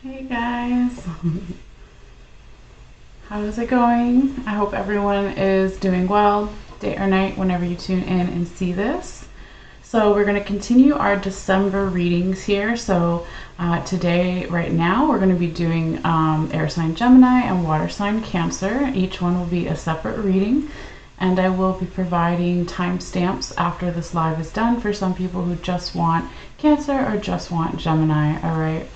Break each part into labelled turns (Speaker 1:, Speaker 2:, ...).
Speaker 1: Hey guys, how's it going? I hope everyone is doing well, day or night, whenever you tune in and see this. So we're going to continue our December readings here. So today, right now, we're going to be doing air sign Gemini and water sign Cancer. Each one will be a separate reading. And I will be providing timestamps after this live is done for some people who just want Cancer or just want Gemini, all right?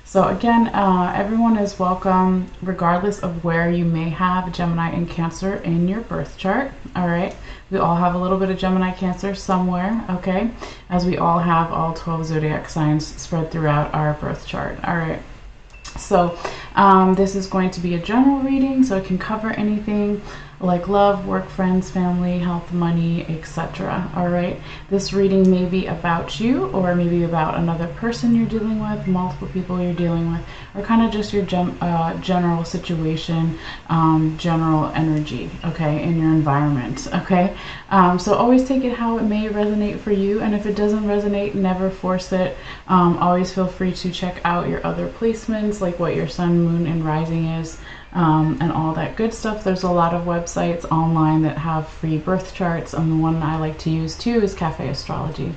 Speaker 1: So again, everyone is welcome regardless of where you may have Gemini and Cancer in your birth chart, all right? We all have a little bit of Gemini Cancer somewhere, okay? As we all have all 12 zodiac signs spread throughout our birth chart, all right? So this is going to be a general reading, so it can cover anything like love, work, friends, family, health, money, etc. All right. This reading may be about you, or maybe about another person you're dealing with, multiple people you're dealing with, or kind of just your general situation, general energy, okay, in your environment, okay? So always take it how it may resonate for you, and if it doesn't resonate, never force it. Always feel free to check out your other placements, like what your sun, moon, and rising is. And all that good stuff. There's a lot of websites online that have free birth charts, and the one I like to use too is Cafe Astrology.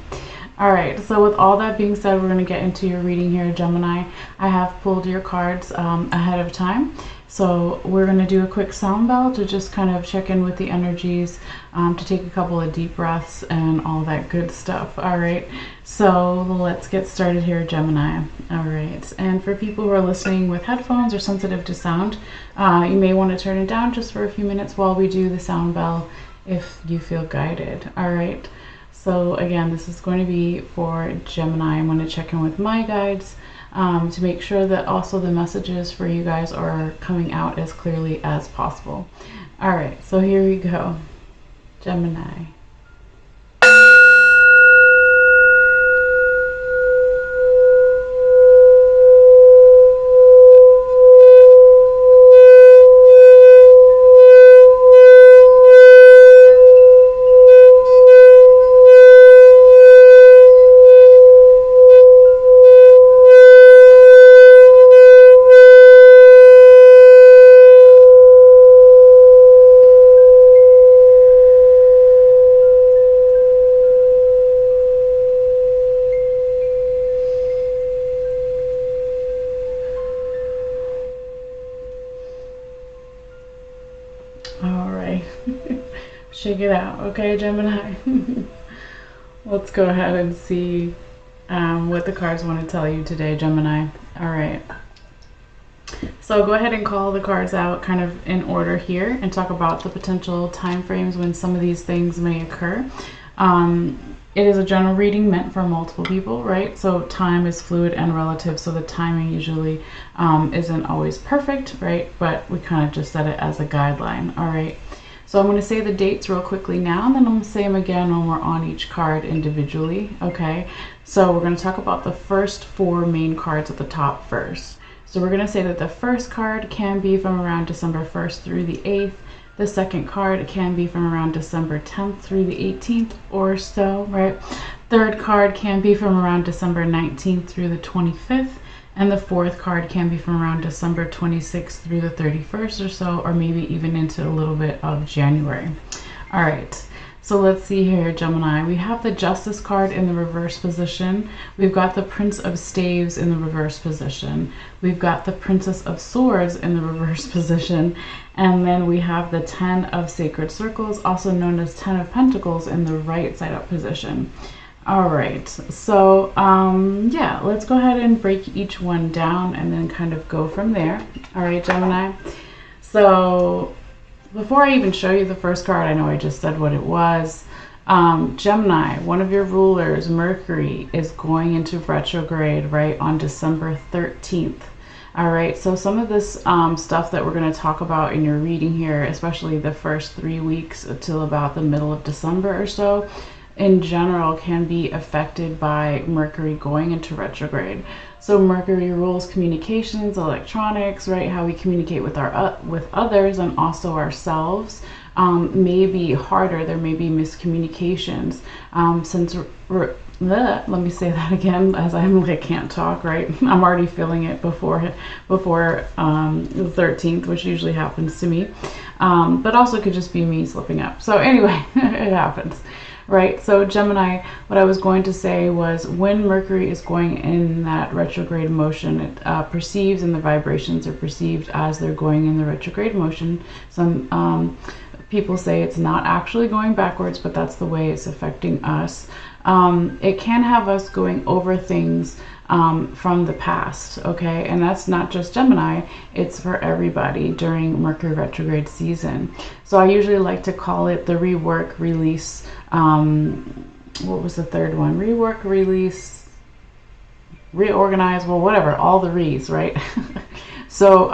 Speaker 1: Alright, so with all that being said, we're going to get into your reading here, Gemini. I have pulled your cards ahead of time. So we're going to do a quick sound bell to just kind of check in with the energies, to take a couple of deep breaths and all that good stuff. All right, so let's get started here, Gemini. All right, and for people who are listening with headphones or sensitive to sound, you may want to turn it down just for a few minutes while we do the sound bell if you feel guided. All right, so again, this is going to be for Gemini. I'm going to check in with my guides to make sure that also the messages for you guys are coming out as clearly as possible. All right, so here we go. Gemini. Shake it out, okay, Gemini? Let's go ahead and see what the cards want to tell you today, Gemini. All right. So go ahead and call the cards out kind of in order here and talk about the potential time frames when some of these things may occur. It is a general reading meant for multiple people, right? So time is fluid and relative, so the timing usually isn't always perfect, right? But we kind of just set it as a guideline, all right? So I'm going to say the dates real quickly now, and then I'm going to say them again when we're on each card individually, okay? So we're going to talk about the first four main cards at the top first. So we're going to say that the first card can be from around December 1st through the 8th. The second card can be from around December 10th through the 18th or so, right? Third card can be from around December 19th through the 25th. And the fourth card can be from around December 26th through the 31st or so, or maybe even into a little bit of January. All right, so let's see here, Gemini. We have the Justice card in the reverse position. We've got the Prince of Staves in the reverse position. We've got the Princess of Swords in the reverse position. And then we have the 10 of Sacred Circles, also known as 10 of Pentacles, in the right side up position. All right, so yeah, let's go ahead and break each one down and then kind of go from there. All right, Gemini. So before I even show you the first card, I know I just said what it was. Gemini, one of your rulers, Mercury, is going into retrograde right on December 13th. All right, so some of this stuff that we're going to talk about in your reading here, especially the first 3 weeks till about the middle of December or so, in general can be affected by Mercury going into retrograde. So Mercury rules communications, electronics, right? How we communicate with with others and also ourselves. May be harder. There may be miscommunications since let me say that again, as I'm like, I can't talk, right? I'm already feeling it before the 13th, which usually happens to me. But also could just be me slipping up. So anyway, it happens, right? So Gemini, what I was going to say was, when Mercury is going in that retrograde motion, it perceives, and the vibrations are perceived as they're going in the retrograde motion. Some people say it's not actually going backwards, but that's the way it's affecting us. It can have us going over things from the past, okay? And that's not just Gemini, it's for everybody during Mercury retrograde season. So I usually like to call it the rework, release, what was the third one? Rework, release, reorganize, well, whatever, all the re's, right? So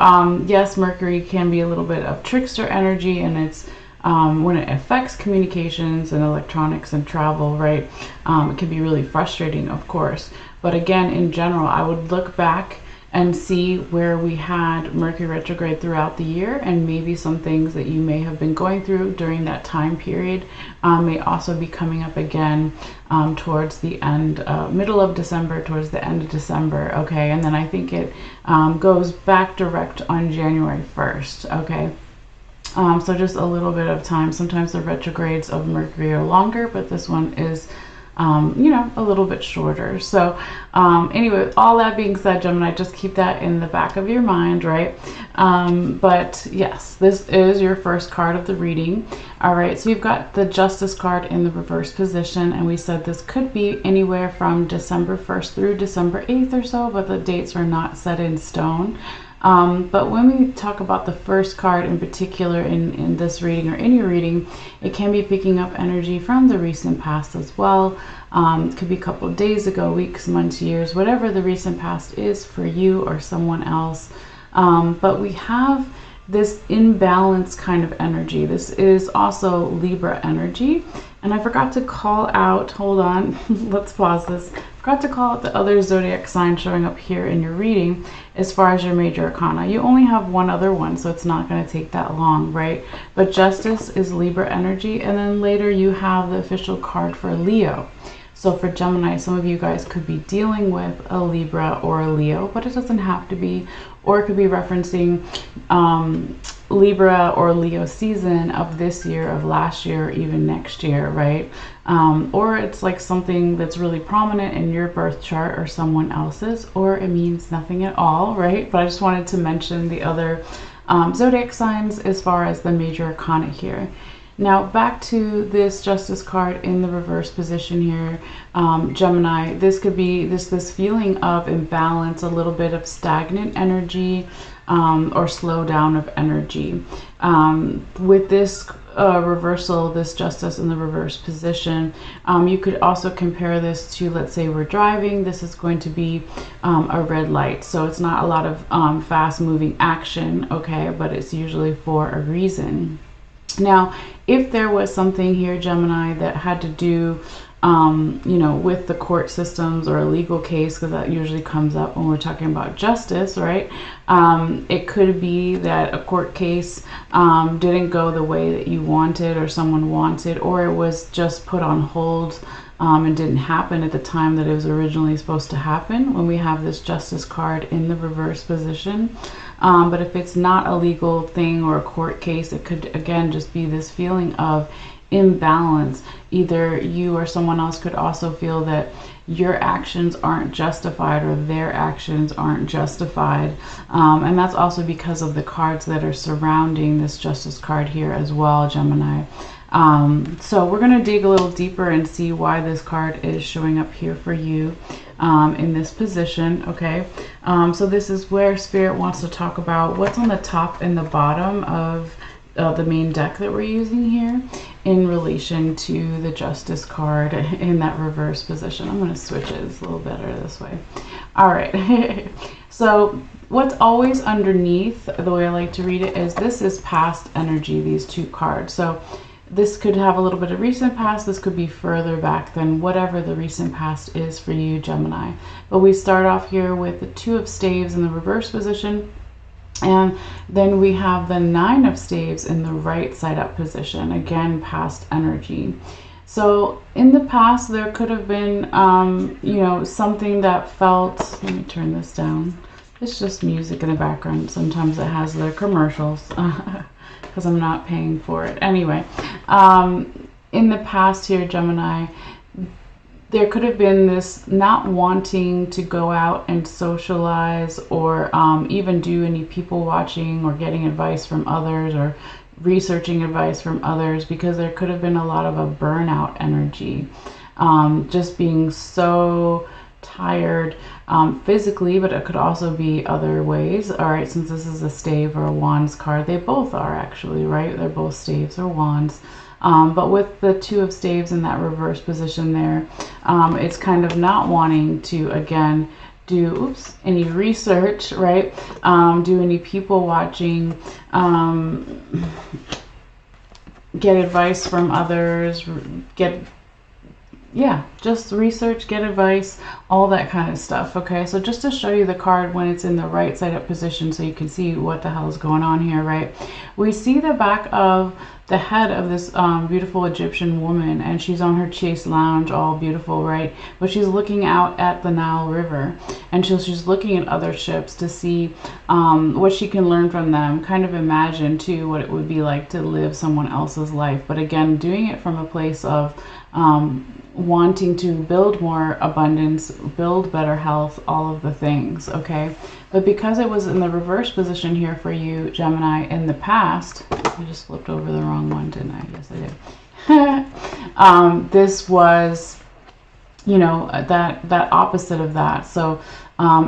Speaker 1: yes, Mercury can be a little bit of trickster energy, and it's when it affects communications and electronics and travel, right? It can be really frustrating, of course. But again, in general, I would look back and see where we had Mercury retrograde throughout the year, and maybe some things that you may have been going through during that time period may also be coming up again towards the end, middle of December, towards the end of December, okay? And then I think it goes back direct on January 1st, okay? So just a little bit of time. Sometimes the retrogrades of Mercury are longer, but this one is, you know, a little bit shorter. So anyway, all that being said, Gemini, just keep that in the back of your mind, right? But yes, this is your first card of the reading. All right, so you've got the Justice card in the reverse position, and we said this could be anywhere from December 1st through December 8th or so, but the dates are not set in stone. But when we talk about the first card in particular in this reading or any reading, it can be picking up energy from the recent past as well. It could be a couple of days ago, weeks, months, years, whatever the recent past is for you or someone else. But we have this imbalance kind of energy. This is also Libra energy. And I forgot to call out, hold on, let's pause this. Forgot to call out the other zodiac sign showing up here in your reading as far as your major arcana. You only have one other one, so it's not going to take that long, right? But Justice is Libra energy, and then later you have the official card for Leo. So for Gemini, some of you guys could be dealing with a Libra or a Leo, but it doesn't have to be, or it could be referencing Libra or Leo season of this year, of last year, or even next year, right? Or it's like something that's really prominent in your birth chart or someone else's, or it means nothing at all, right? But I just wanted to mention the other zodiac signs as far as the major arcana here. Now back to this Justice card in the reverse position here, Gemini, this could be this feeling of imbalance, a little bit of stagnant energy, or slowdown of energy. With this reversal, this Justice in the reverse position, you could also compare this to, let's say we're driving, this is going to be a red light. So it's not a lot of fast moving action, okay, but it's usually for a reason. Now, if there was something here, Gemini, that had to do, you know, with the court systems or a legal case, because that usually comes up when we're talking about justice, right? It could be that a court case didn't go the way that you wanted or someone wanted, or it was just put on hold and didn't happen at the time that it was originally supposed to happen, when we have this Justice card in the reverse position. But if it's not a legal thing or a court case, it could again just be this feeling of imbalance. Either you or someone else could also feel that your actions aren't justified or their actions aren't justified. And that's also because of the cards that are surrounding this Justice card here as well, Gemini. So we're going to dig a little deeper and see why this card is showing up here for you in this position, okay? So this is where Spirit wants to talk about what's on the top and the bottom of the main deck that we're using here in relation to the Justice card in that reverse position. I'm going to switch it. It's a little better this way. All right. So what's always underneath, the way I like to read it, is this is past energy, these two cards. So this could have a little bit of recent past. This could be further back than whatever the recent past is for you, Gemini. But we start off here with the Two of Staves in the reverse position. And then we have the Nine of Staves in the right side up position. Again, past energy. So in the past, there could have been, you know, something that felt, let me turn this down. It's just music in the background. Sometimes it has their commercials because I'm not paying for it. Anyway, in the past here, Gemini, there could have been this not wanting to go out and socialize or even do any people watching or getting advice from others or researching advice from others, because there could have been a lot of a burnout energy, just being so tired physically, but it could also be other ways. All right, since this is a stave or a wands card, they both are actually, right? They're both staves or wands. But with the two of staves in that reverse position there, it's kind of not wanting to, again, do any research, right? Do any people watching, get advice from others, just research, get advice, all that kind of stuff. Okay, so just to show you the card when it's in the right side up position so you can see what the hell is going on here, right? We see the back of the head of this beautiful Egyptian woman, and she's on her chaise lounge, all beautiful, right? But she's looking out at the Nile River, and she's looking at other ships to see what she can learn from them, kind of imagine too what it would be like to live someone else's life, but again, doing it from a place of wanting to build more abundance, build better health, all of the things, okay? But because it was in the reverse position here for you, Gemini, in the past, I just flipped over the wrong one, didn't I? Yes, I did. This was, you know, that opposite of that. So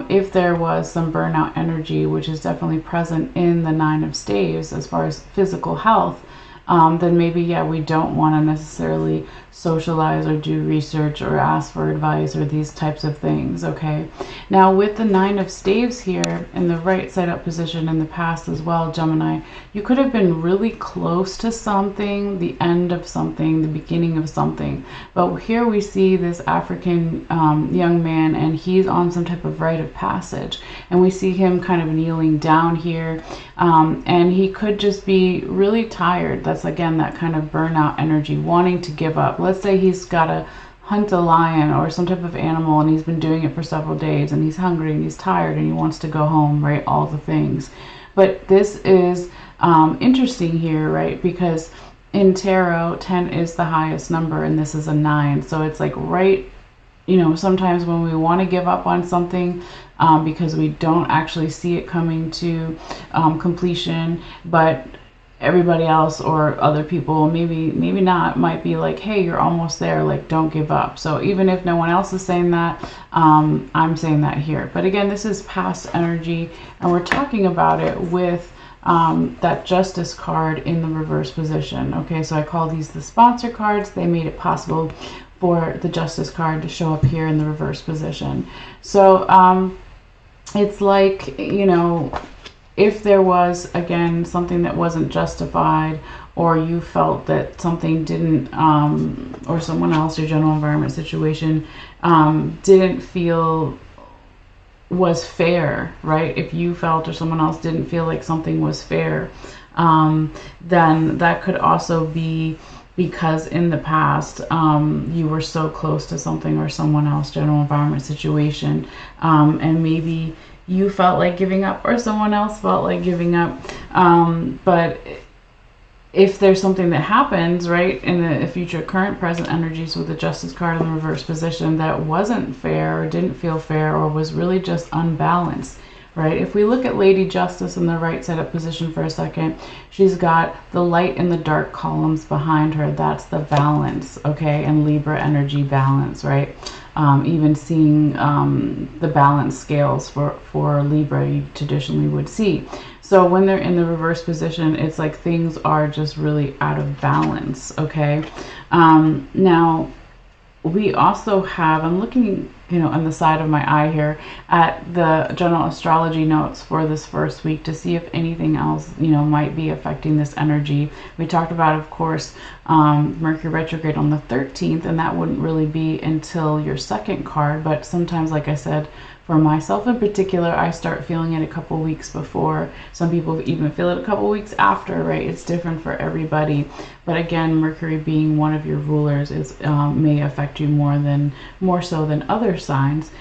Speaker 1: if there was some burnout energy, which is definitely present in the Nine of Staves as far as physical health, then maybe, yeah, we don't want to necessarily socialize or do research or ask for advice or these types of things, okay? Now, with the Nine of Staves here in the right side up position in the past as well, Gemini, you could have been really close to something, the end of something, the beginning of something. But here we see this African young man, and he's on some type of rite of passage. And we see him kind of kneeling down here, and he could just be really tired. That's, again, that kind of burnout energy, wanting to give up. Let's say he's got to hunt a lion or some type of animal, and he's been doing it for several days, and he's hungry and he's tired and he wants to go home, right? All the things. But this is interesting here, right? Because in tarot, 10 is the highest number, and this is a 9. So it's like, right, you know, sometimes when we want to give up on something because we don't actually see it coming to completion, but everybody else or other people, maybe not, might be like, hey, you're almost there, like, don't give up. So even if no one else is saying that, I'm saying that here. But again, this is past energy, and we're talking about it with that Justice card in the reverse position. Okay, so I call these the sponsor cards. They made it possible for the Justice card to show up here in the reverse position. So it's like, you know, if there was, again, something that wasn't justified, or you felt that something didn't, or someone else, your general environment situation, didn't feel was fair, right? If you felt or someone else didn't feel like something was fair, then that could also be because in the past you were so close to something or someone else, general environment situation, and maybe you felt like giving up or someone else felt like giving up. But if there's something that happens, right, in the future, current, present energies with the Justice card in the reverse position that wasn't fair or didn't feel fair or was really just unbalanced, right? If we look at Lady Justice in the right side up position for a second, she's got the light and the dark columns behind her. That's the balance, okay? And Libra energy balance, right? Even seeing the balance scales for Libra, you traditionally would see. So when they're in the reverse position, it's like things are just really out of balance, okay? Now, we also have, I'm looking, you know, on the side of my eye here at the general astrology notes for this first week to see if anything else, you know, might be affecting this energy. We talked about, of course, Mercury retrograde on the 13th, and that wouldn't really be until your second card. But sometimes, like I said, For myself in particular, I start feeling it a couple weeks before. Some people even feel it a couple weeks after, right? It's different for everybody. But again, Mercury being one of your rulers is may affect you more so than other signs.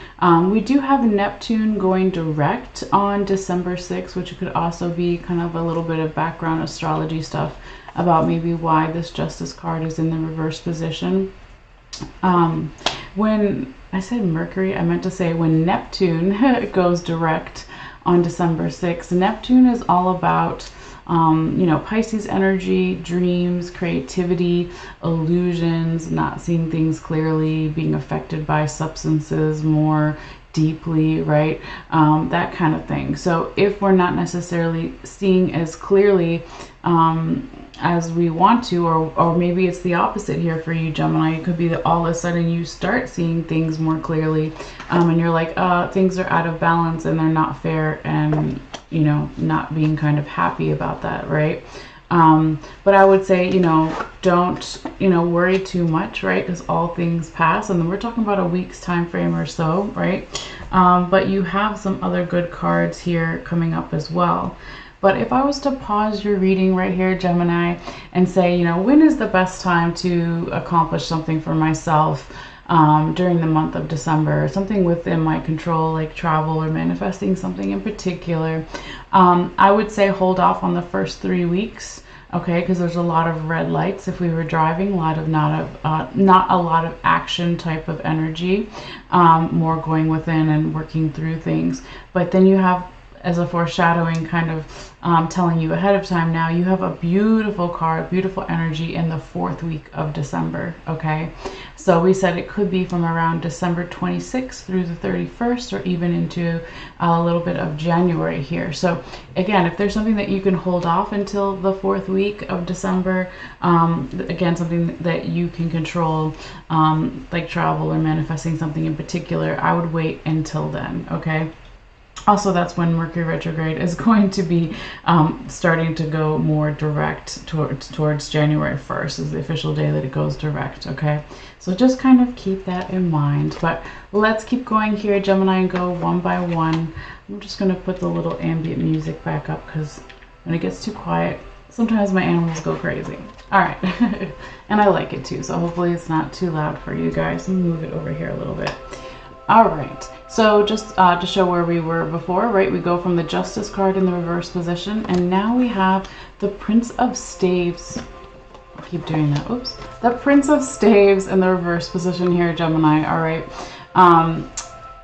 Speaker 1: We do have Neptune going direct on December 6th, which could also be kind of a little bit of background astrology stuff about maybe why this Justice card is in the reverse position. When I said Mercury, I meant to say when Neptune goes direct on December 6th. Neptune is all about Pisces energy, dreams, creativity, illusions, not seeing things clearly, being affected by substances more deeply, right? That kind of thing. So if we're not necessarily seeing as clearly as we want to, or maybe it's the opposite here for you, Gemini. It could be that all of a sudden you start seeing things more clearly, and you're like, things are out of balance and they're not fair, and not being kind of happy about that, right? But I would say, don't, worry too much, right? Because all things pass, and then we're talking about a week's time frame or so, right? But you have some other good cards here coming up as well. But if I was to pause your reading right here, Gemini, and say, when is the best time to accomplish something for myself during the month of December, something within my control, like travel or manifesting something in particular, I would say hold off on the first 3 weeks, okay? Because there's a lot of red lights if we were driving, not a lot of action type of energy, more going within and working through things. But then you have, as a foreshadowing, kind of telling you ahead of time now, you have a beautiful card, beautiful energy in the 4th week of December, okay? So we said it could be from around December 26th through the 31st, or even into a little bit of January here. So again, if there's something that you can hold off until the 4th week of December, again, something that you can control, like travel or manifesting something in particular, I would wait until then, okay? Also, that's when Mercury retrograde is going to be starting to go more direct towards January 1st is the official day that it goes direct, okay? So just kind of keep that in mind. But let's keep going here, Gemini, and go one by one. I'm just going to put the little ambient music back up because when it gets too quiet, sometimes my animals go crazy. All right. And I like it too, so hopefully it's not too loud for you guys. Let me move it over here a little bit. All right, so just to show where we were before, right, we go from the Justice card in the reverse position, and now we have the Prince of Staves. I keep doing that, oops. The Prince of Staves in the reverse position here, Gemini, all right?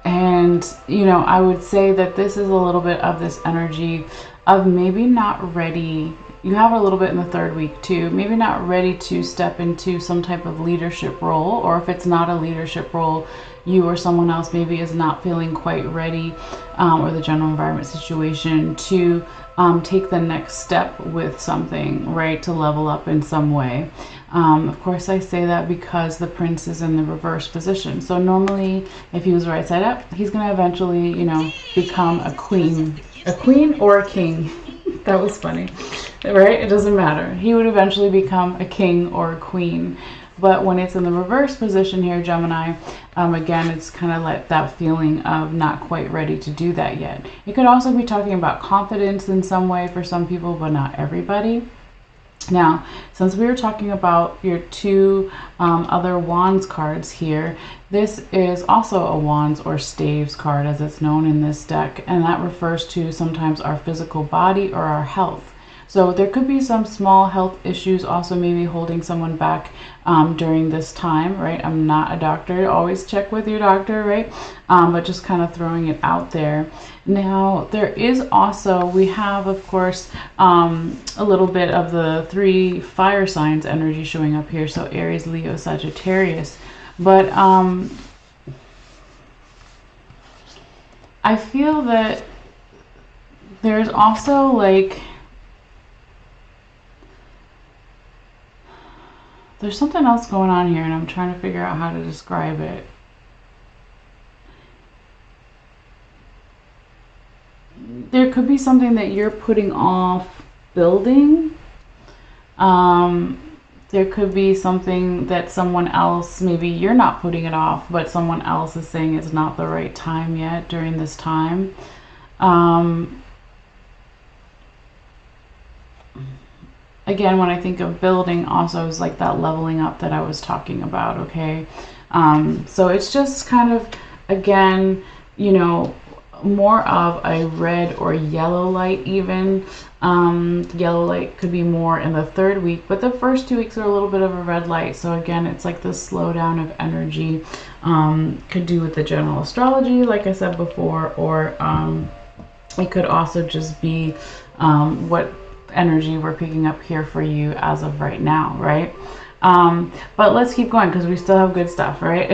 Speaker 1: And, I would say that this is a little bit of this energy of maybe not ready. You have a little bit in the 3rd week too, maybe not ready to step into some type of leadership role, or if it's not a leadership role, you or someone else maybe is not feeling quite ready, or the general environment situation to take the next step with something, right, to level up in some way. Of course, I say that because the prince is in the reverse position. So normally, if he was right side up, he's going to eventually, become a queen or a king. That was funny, right? It doesn't matter. He would eventually become a king or a queen. But when it's in the reverse position here, Gemini, again, it's kind of like that feeling of not quite ready to do that yet. It could also be talking about confidence in some way for some people, but not everybody. Now, since we were talking about your 2 other Wands cards here, this is also a Wands or Staves card as it's known in this deck, and that refers to sometimes our physical body or our health. So there could be some small health issues also maybe holding someone back during this time, right? I'm not a doctor. Always check with your doctor, right? But just kind of throwing it out there. Now, there is also, we have, of course, a little bit of the 3 fire signs energy showing up here. So Aries, Leo, Sagittarius. But I feel that there's also like, there's something else going on here, and I'm trying to figure out how to describe it. There could be something that you're putting off building. There there could be something that someone else, maybe you're not putting it off, but someone else is saying it's not the right time yet during this time. Again, when I think of building, also is like that leveling up that I was talking about, okay? So it's just kind of, again, you know, more of a red or yellow light even. Yellow light could be more in the third week, but the first 2 weeks are a little bit of a red light. So again, it's like this slowdown of energy. Could do with the general astrology, like I said before, or it could also just be what energy we're picking up here for you as of right now, right? But let's keep going because we still have good stuff, right?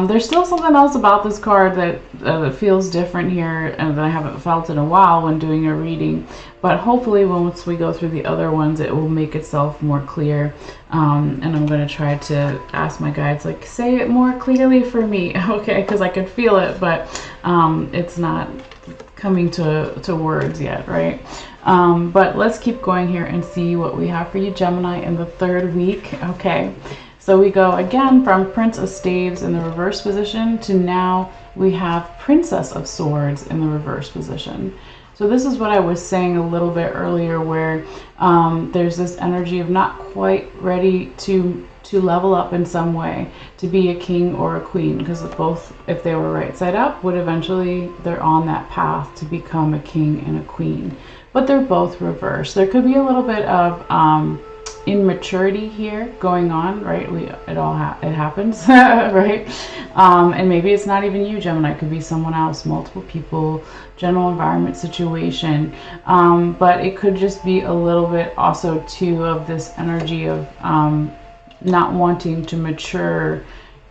Speaker 1: There's still something else about this card that feels different here and that I haven't felt in a while when doing a reading. But hopefully once we go through the other ones, it will make itself more clear. And I'm going to try to ask my guides, like, say it more clearly for me, okay? Because I can feel it, but it's not coming to words yet, right? But let's keep going here and see what we have for you, Gemini, in the third week. Okay, so we go again from Prince of Staves in the reverse position to now we have Princess of Swords in the reverse position. So this is what I was saying a little bit earlier, where there's this energy of not quite ready to level up in some way, to be a king or a queen, because both, if they were right side up, would eventually, they're on that path to become a king and a queen. But they're both reversed. There could be a little bit of immaturity here going on, right? It happens, right? And maybe it's not even you, Gemini. It could be someone else, multiple people, general environment situation. But it could just be a little bit also too of this energy of not wanting to mature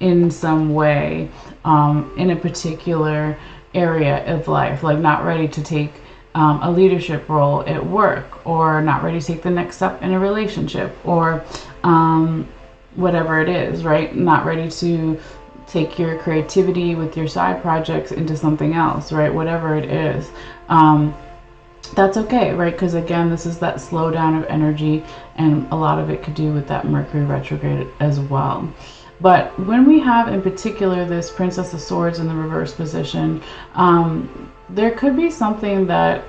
Speaker 1: in some way in a particular area of life, like not ready to take a leadership role at work, or not ready to take the next step in a relationship, or whatever it is, right? Not ready to take your creativity with your side projects into something else, right? Whatever it is. That's okay, right? Because again, this is that slowdown of energy, and a lot of it could do with that Mercury retrograde as well. But when we have in particular this Princess of Swords in the reverse position, there could be something that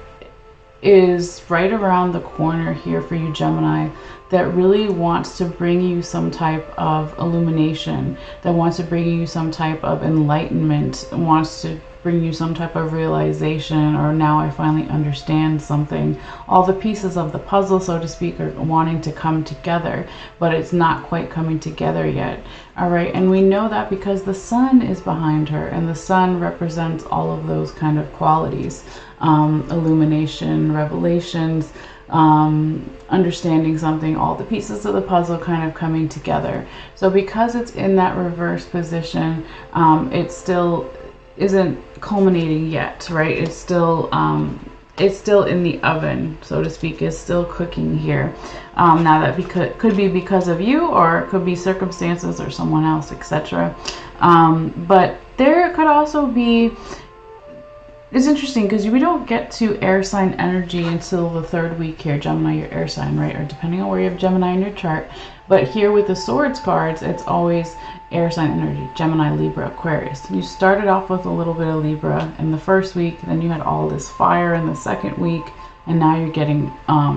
Speaker 1: is right around the corner here for you, Gemini, that really wants to bring you some type of illumination, that wants to bring you some type of enlightenment, wants to bring you some type of realization, or now I finally understand something. All the pieces of the puzzle, so to speak, are wanting to come together, but it's not quite coming together yet. All right, and we know that because the sun is behind her, and the sun represents all of those kind of qualities. Illumination, revelations, understanding something, all the pieces of the puzzle kind of coming together. So because it's in that reverse position, it still isn't culminating yet, right? It's still in the oven, so to speak. It's still cooking here. Now that could be because of you, or it could be circumstances or someone else, etc. But there could also be, it's interesting because we don't get to air sign energy until the third week here, Gemini, your air sign, right? Or depending on where you have Gemini in your chart. But here with the swords cards, it's always air sign energy, Gemini, Libra, Aquarius. You started off with a little bit of Libra in the first week, then you had all this fire in the second week, and now you're getting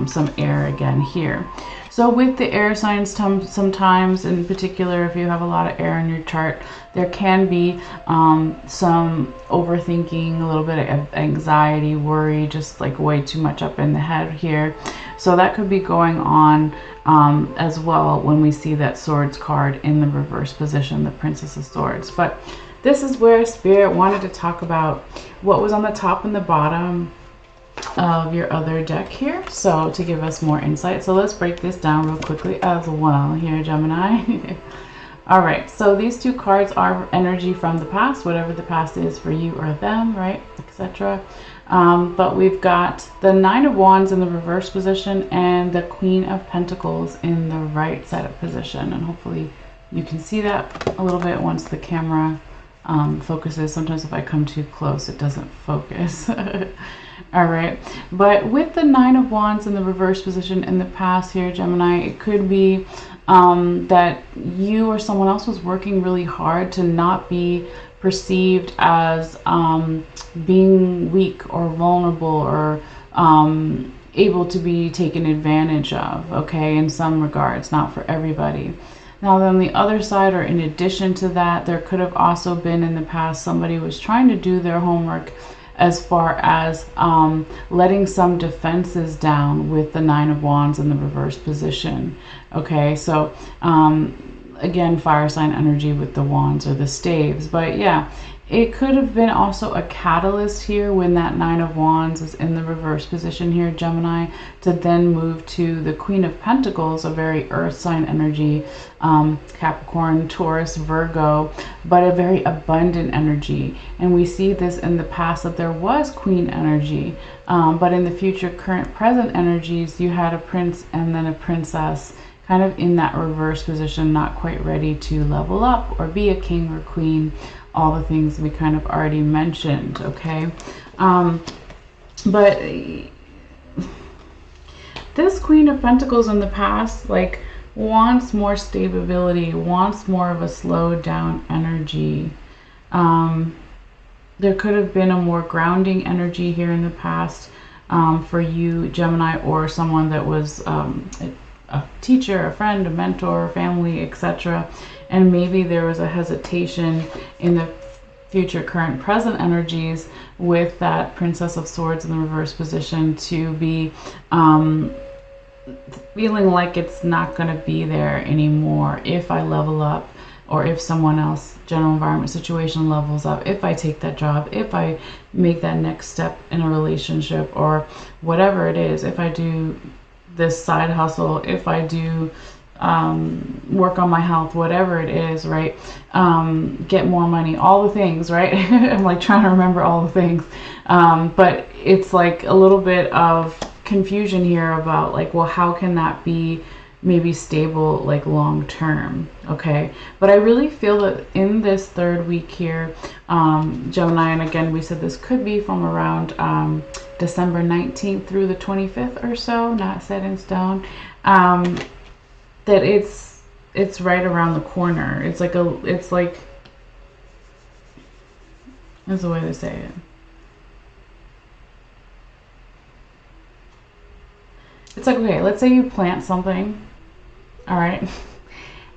Speaker 1: some air again here. So with the air signs, sometimes in particular, if you have a lot of air in your chart, there can be some overthinking, a little bit of anxiety, worry, just like way too much up in the head here. So that could be going on as well when we see that swords card in the reverse position, the Princess of Swords. But this is where Spirit wanted to talk about what was on the top and the bottom of your other deck here, so to give us more insight. So let's break this down real quickly as well here, Gemini. All right, so these two cards are energy from the past, whatever the past is for you or them, right, etc. But we've got the Nine of Wands in the reverse position and the Queen of Pentacles in the right side of position, and hopefully you can see that a little bit once the camera focuses. Sometimes if I come too close, it doesn't focus. All right, but with the Nine of Wands in the reverse position in the past here, Gemini, it could be that you or someone else was working really hard to not be perceived as being weak or vulnerable or able to be taken advantage of, okay, in some regards, not for everybody. Now, on the other side, or in addition to that, there could have also been in the past somebody was trying to do their homework as far as letting some defenses down with the Nine of Wands in the reverse position. Okay, so again, fire sign energy with the wands or the staves. But yeah, it could have been also a catalyst here when that Nine of Wands is in the reverse position here, Gemini, to then move to the Queen of Pentacles, a very earth sign energy, Capricorn, Taurus, Virgo, but a very abundant energy. And we see this in the past that there was Queen energy, but in the future, current, present energies, you had a prince and then a princess kind of in that reverse position, not quite ready to level up or be a king or queen. All the things we kind of already mentioned, okay? But this Queen of Pentacles in the past, like, wants more stability, wants more of a slowed down energy. There could have been a more grounding energy here in the past for you, Gemini, or someone that was a teacher, a friend, a mentor, family, etc. And maybe there was a hesitation in the future, current, present energies with that Princess of Swords in the reverse position to be feeling like it's not going to be there anymore if I level up, or if someone else, general environment situation, levels up, if I take that job, if I make that next step in a relationship, or whatever it is, if I do this side hustle, if I do work on my health, whatever it is, right? Get more money, all the things, right? I'm like trying to remember all the things. But it's like a little bit of confusion here about like, well, how can that be maybe stable, like long term? Okay. But I really feel that in this third week here, Gemini, and again, we said this could be from around December 19th through the 25th or so, not set in stone, that it's right around the corner. It's like that's the way to say it. It's like, okay, let's say you plant something, all right,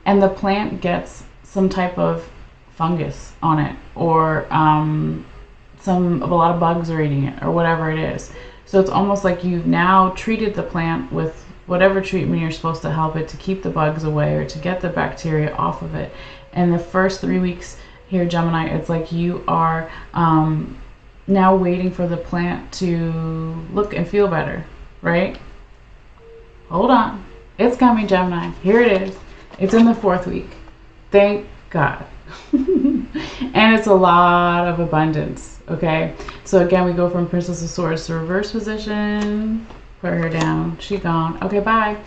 Speaker 1: and the plant gets some type of fungus on it, or a lot of bugs are eating it, or whatever it is. So it's almost like you've now treated the plant with whatever treatment you're supposed to help it to keep the bugs away or to get the bacteria off of it. And the first 3 weeks here, Gemini, it's like you are now waiting for the plant to look and feel better, right? Hold on. It's coming, Gemini. Here it is. It's in the 4th week. Thank God. And it's a lot of abundance, okay? So again, we go from Princess of Swords to reverse position. Put her down. She gone. Okay, bye.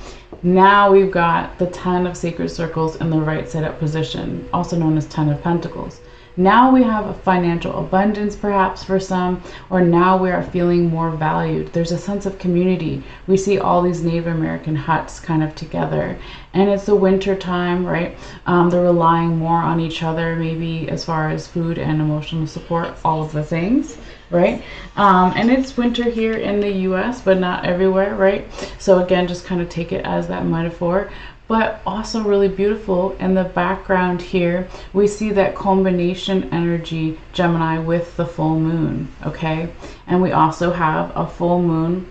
Speaker 1: Now we've got the 10 of Sacred Circles in the right side up position, also known as 10 of Pentacles. Now we have a financial abundance, perhaps for some, or now we are feeling more valued. There's a sense of community. We see all these Native American huts kind of together, and it's the winter time, right? They're relying more on each other, maybe as far as food and emotional support, all of the things, right? And it's winter here in the US, but not everywhere, right? So again, just kind of take it as that metaphor. But also really beautiful in the background here, we see that combination energy, Gemini, with the full moon, okay? And we also have a full moon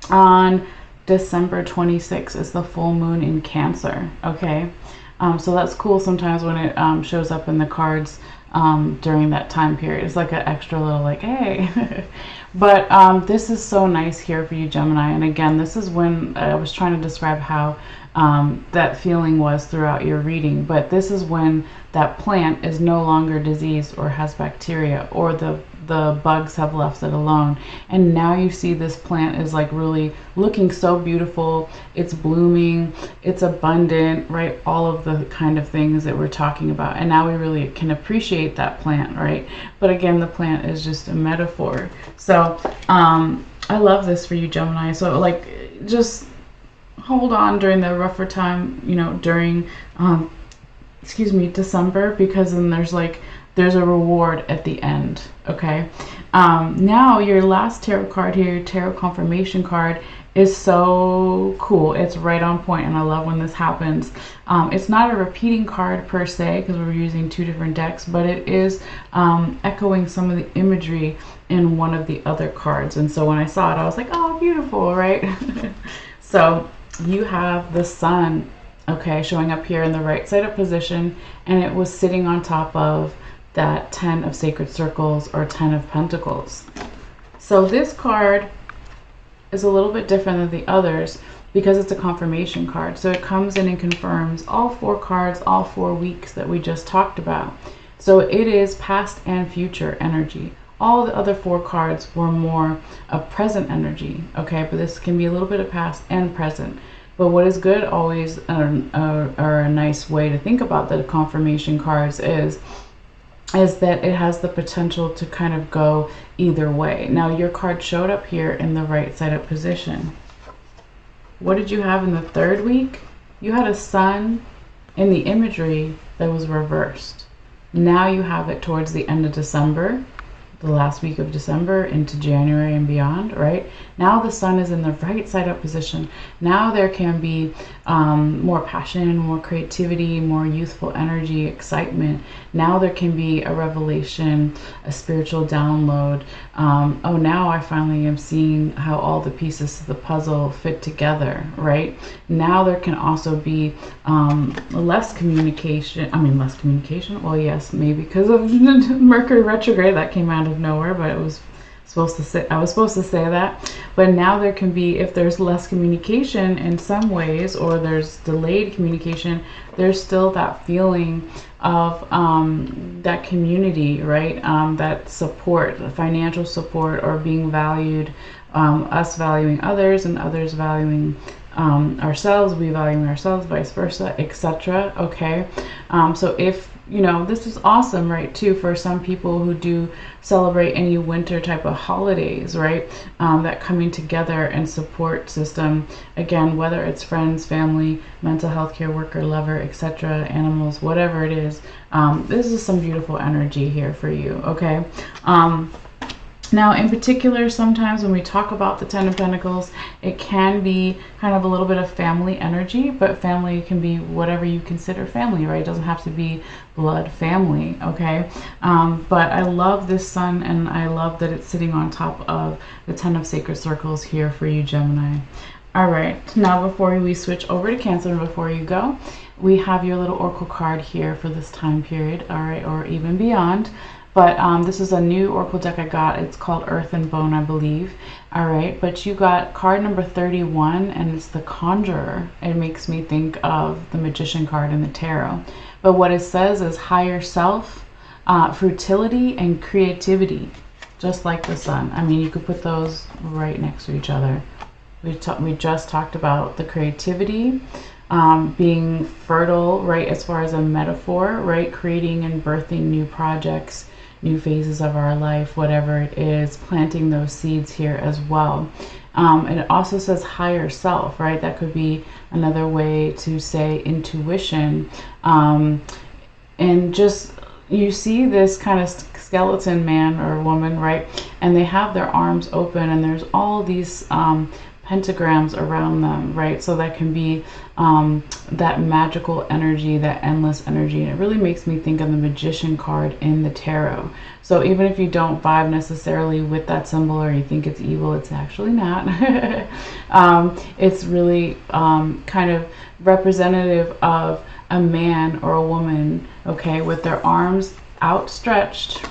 Speaker 1: on December 26th. Is the full moon in Cancer, okay? So that's cool sometimes when it shows up in the cards during that time period. It's like an extra little like, hey. But this is so nice here for you, Gemini. And again, this is when I was trying to describe how that feeling was throughout your reading. But this is when that plant is no longer diseased or has bacteria, or the the bugs have left it alone. And now you see this plant is like really looking so beautiful. It's blooming, it's abundant, right? All of the kind of things that we're talking about. And now we really can appreciate that plant, right? But again, the plant is just a metaphor. So I love this for you, Gemini. So like, just hold on during the rougher time, you know, during December, because then there's a reward at the end. Okay. Now your last tarot card here, your tarot confirmation card, is so cool. It's right on point, and I love when this happens. It's not a repeating card per se, because we're using two different decks, but it is echoing some of the imagery in one of the other cards. And so when I saw it, I was like, oh, beautiful, right? So you have the sun, okay, showing up here in the right side up position, and it was sitting on top of that 10 of sacred circles or 10 of pentacles. So this card is a little bit different than the others because it's a confirmation card. So it comes in and confirms all four cards, all 4 weeks that we just talked about. So it is past and future energy. All the other 4 cards were more of present energy, okay? But this can be a little bit of past and present. But what is good always, or a nice way to think about the confirmation cards is that it has the potential to kind of go either way. Now your card showed up here in the right side up position. What did you have in the 3rd week? You had a sun in the imagery that was reversed. Now you have it towards the end of December, the last week of December into January and beyond, right? Now the sun is in the right side up position. Now there can be more passion, more creativity, more youthful energy, excitement. Now there can be a revelation, a spiritual download. Oh, now I finally am seeing how all the pieces of the puzzle fit together, right? Now there can also be less communication. Well, yes, maybe because of Mercury retrograde that came out of nowhere, but it was supposed to say, I was supposed to say that. But now there can be, if there's less communication in some ways, or there's delayed communication, there's still that feeling of that community, right? That support, financial support, or being valued, us valuing others and others valuing ourselves, we valuing ourselves, vice versa, etc. Okay. So if you know, this is awesome, right, too, for some people who do celebrate any winter type of holidays, right? That coming together and support system, again, whether it's friends, family, mental health care worker, lover, etc., animals, whatever it is, this is some beautiful energy here for you, okay? Now, in particular, sometimes when we talk about the 10 of Pentacles, it can be kind of a little bit of family energy, but family can be whatever you consider family, right? It doesn't have to be blood family, okay? But I love this sun, and I love that it's sitting on top of the 10 of sacred circles here for you, Gemini. All right, now before we switch over to Cancer and before you go, we have your little oracle card here for this time period, all right, or even beyond. But this is a new oracle deck I got. It's called Earth and Bone, I believe. All right, but you got card number 31, and it's the Conjurer. It makes me think of the Magician card in the tarot. But what it says is higher self, fertility, and creativity, just like the sun. I mean, you could put those right next to each other. We just talked about the creativity, being fertile, right, as far as a metaphor, right, creating and birthing new projects, new phases of our life, whatever it is, planting those seeds here as well. And it also says higher self, right? That could be another way to say intuition. And just, you see this kind of skeleton man or woman, right? And they have their arms open, and there's all these pentagrams around them, right? So that can be that magical energy, that endless energy. And it really makes me think of the Magician card in the tarot. So even if you don't vibe necessarily with that symbol, or you think it's evil, it's actually not. It's really kind of representative of a man or a woman, okay, with their arms outstretched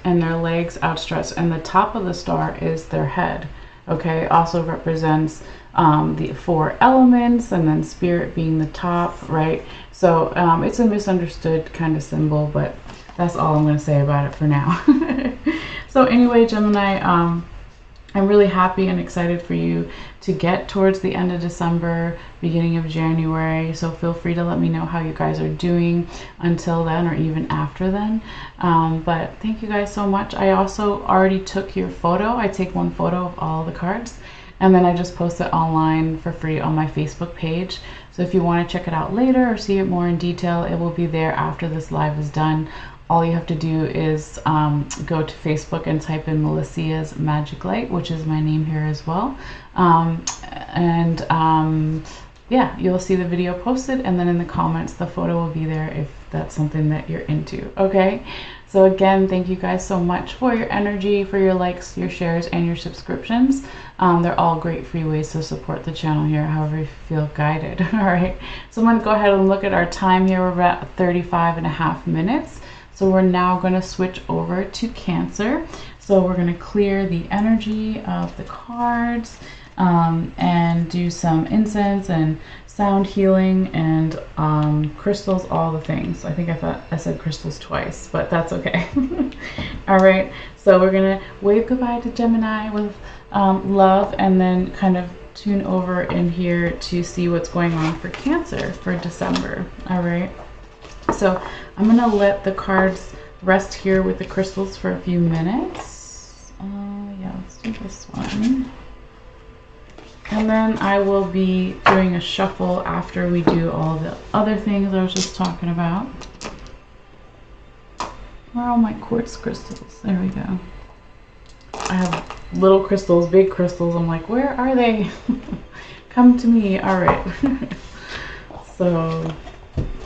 Speaker 1: and their legs outstretched, and the top of the star is their head. Okay, also represents the 4 elements, and then spirit being the top, right? So it's a misunderstood kind of symbol, but that's all I'm going to say about it for now. So anyway, Gemini, I'm really happy and excited for you to get towards the end of December, beginning of January. So feel free to let me know how you guys are doing until then, or even after then. But thank you guys so much. I also already took your photo. I take one photo of all the cards, and then I just post it online for free on my Facebook page. So if you want to check it out later or see it more in detail, it will be there after this live is done. All you have to do is go to Facebook and type in Malessea's Magic Light, which is my name here as well. Yeah, you'll see the video posted, and then in the comments the photo will be there if that's something that you're into. Okay, so again, thank you guys so much for your energy, for your likes, your shares, and your subscriptions. They're all great free ways to support the channel here, however you feel guided. All right, so I'm going to go ahead and look at our time here. We're at 35.5 minutes. So we're now going to switch over to Cancer. So we're going to clear the energy of the cards and do some incense and sound healing and crystals, all the things. I think I said crystals twice, but that's okay. All right, so we're going to wave goodbye to Gemini with love, and then kind of tune over in here to see what's going on for Cancer for December. All right. So I'm going to let the cards rest here with the crystals for a few minutes. Yeah, let's do this one. And then I will be doing a shuffle after we do all the other things I was just talking about. Where are all my quartz crystals? There we go. I have little crystals, big crystals. I'm like, where are they? Come to me. All right. So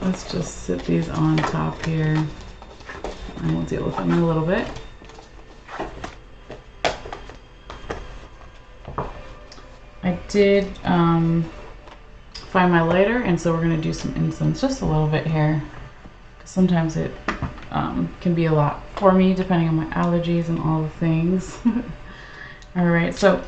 Speaker 1: let's just sit these on top here, and we'll deal with them in a little bit. I did find my lighter, and so we're going to do some incense just a little bit here. Sometimes it can be a lot for me depending on my allergies and all the things. All right, so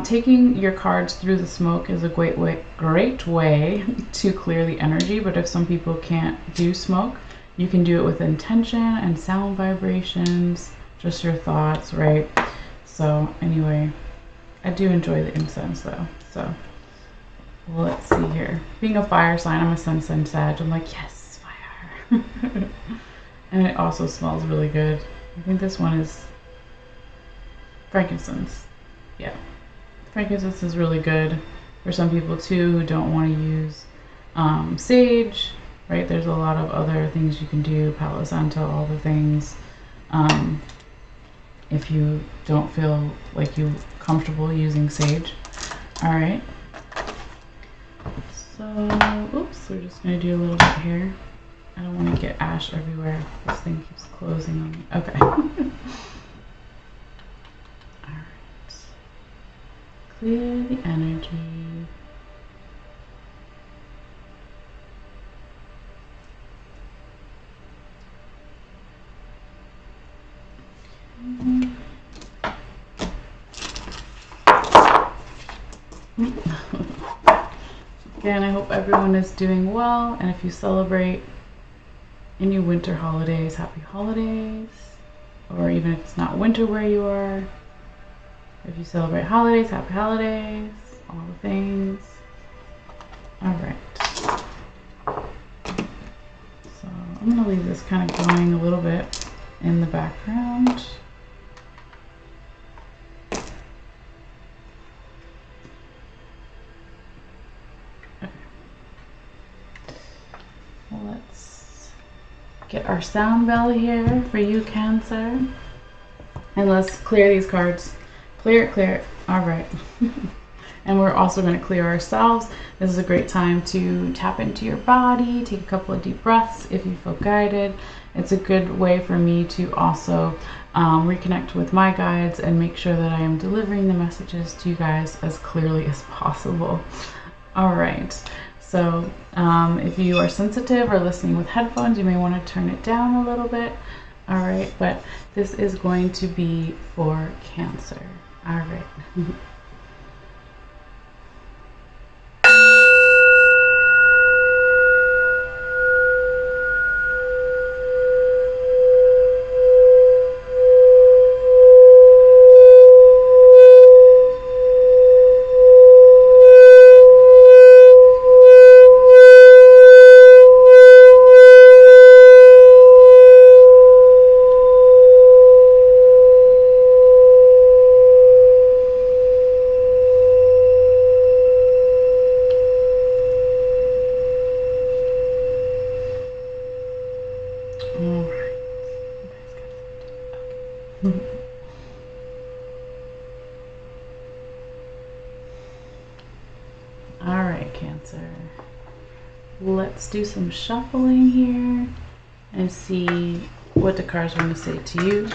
Speaker 1: taking your cards through the smoke is a great way to clear the energy, but if some people can't do smoke, you can do it with intention and sound vibrations, just your thoughts, right? So anyway, I do enjoy the incense though. So let's see here. Being a fire sign, I'm a sun sign Sag. I'm like, yes, fire. And it also smells really good. I think this one is frankincense. Yeah. Frankincense is really good for some people too who don't want to use sage, right? There's a lot of other things you can do, Palo Santo, all the things. If you don't feel like you're comfortable using sage. All right. So, oops, we're just going to do a little bit here. I don't want to get ash everywhere. This thing keeps closing on me. Okay. Clear the energy. Again, I hope everyone is doing well, and if you celebrate any winter holidays, happy holidays. Or even if it's not winter where you are, if you celebrate holidays, happy holidays, all the things. All right. So I'm going to leave this kind of going a little bit in the background. Okay. Let's get our sound bell here for you, Cancer. And let's clear these cards. Clear it, clear it. All right. And we're also going to clear ourselves. This is a great time to tap into your body, take a couple of deep breaths if you feel guided. It's a good way for me to also reconnect with my guides and make sure that I am delivering the messages to you guys as clearly as possible. All right. So if you are sensitive or listening with headphones, you may want to turn it down a little bit. All right. But this is going to be for Cancer. All right. All right, Cancer. Let's do some shuffling here and see what the cards want to say to you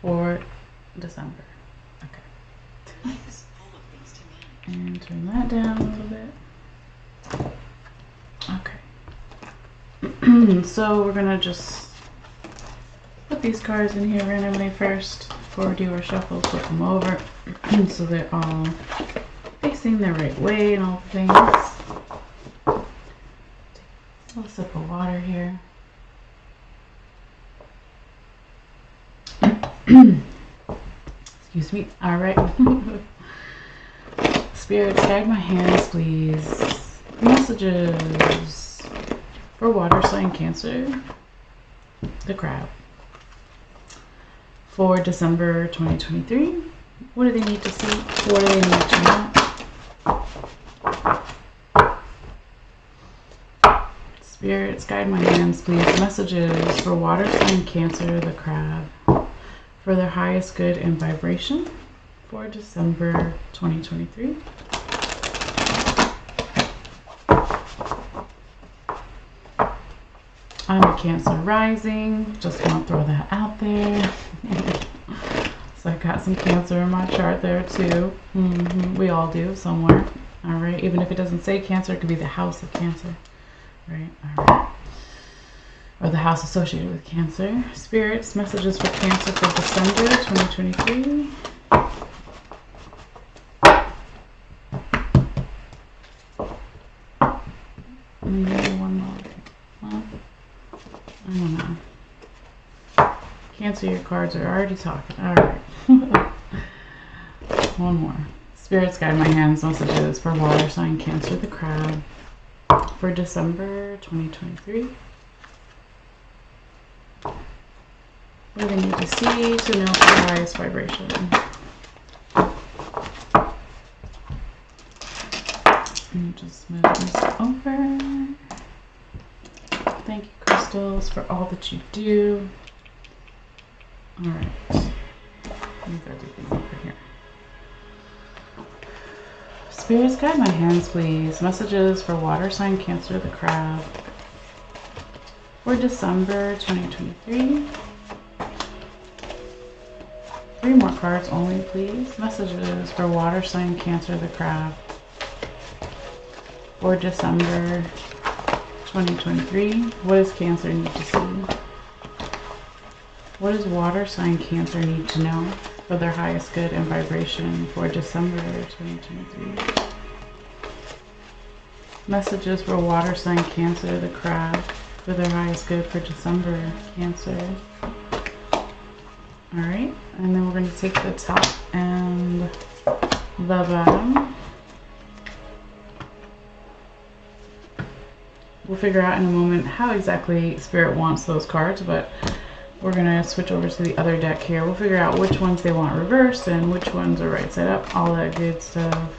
Speaker 1: for December. Okay. And turn that down a little bit. Okay. So we're gonna just put these cards in here randomly first before we do our shuffle. Flip them over so they're all facing the right way and all the things. Take a little sip of water here. Excuse me. All right. Spirits, guide my hands, please. Messages for water sign Cancer, the crab, for December 2023. What do they need to see? What do they need to know? Spirits, guide my hands, please. Messages for water sign Cancer, the crab, for their highest good and vibration for December 2023. I'm a Cancer rising, just want to throw that out there. So I got some Cancer in my chart there too. We all do somewhere. All right, even if it doesn't say Cancer, it could be the house of Cancer, right? All right. Or the house associated with Cancer. Spirits, messages for Cancer for December 2023. Maybe one more. Well, I don't know. Cancer, your cards are already talking. All right. One more. Spirits, guide my hands, messages for water sign Cancer, the crab, for December 2023. What do they need to see to know the highest vibration? And just move this over. Thank you, crystals, for all that you do. All right. Move everything over here. Spirits, guide my hands, please. Messages for water sign Cancer, the crab, for December 2023. 3 more cards only, please. Messages for water sign Cancer, the crab, for December 2023. What does Cancer need to see? What does water sign Cancer need to know for their highest good and vibration for December 2023? Messages for water sign Cancer, the crab, for their highest good for December, Cancer. All right, and then we're going to take the top and the bottom. We'll figure out in a moment how exactly Spirit wants those cards, but we're going to switch over to the other deck here. We'll figure out which ones they want reversed and which ones are right side up, all that good stuff.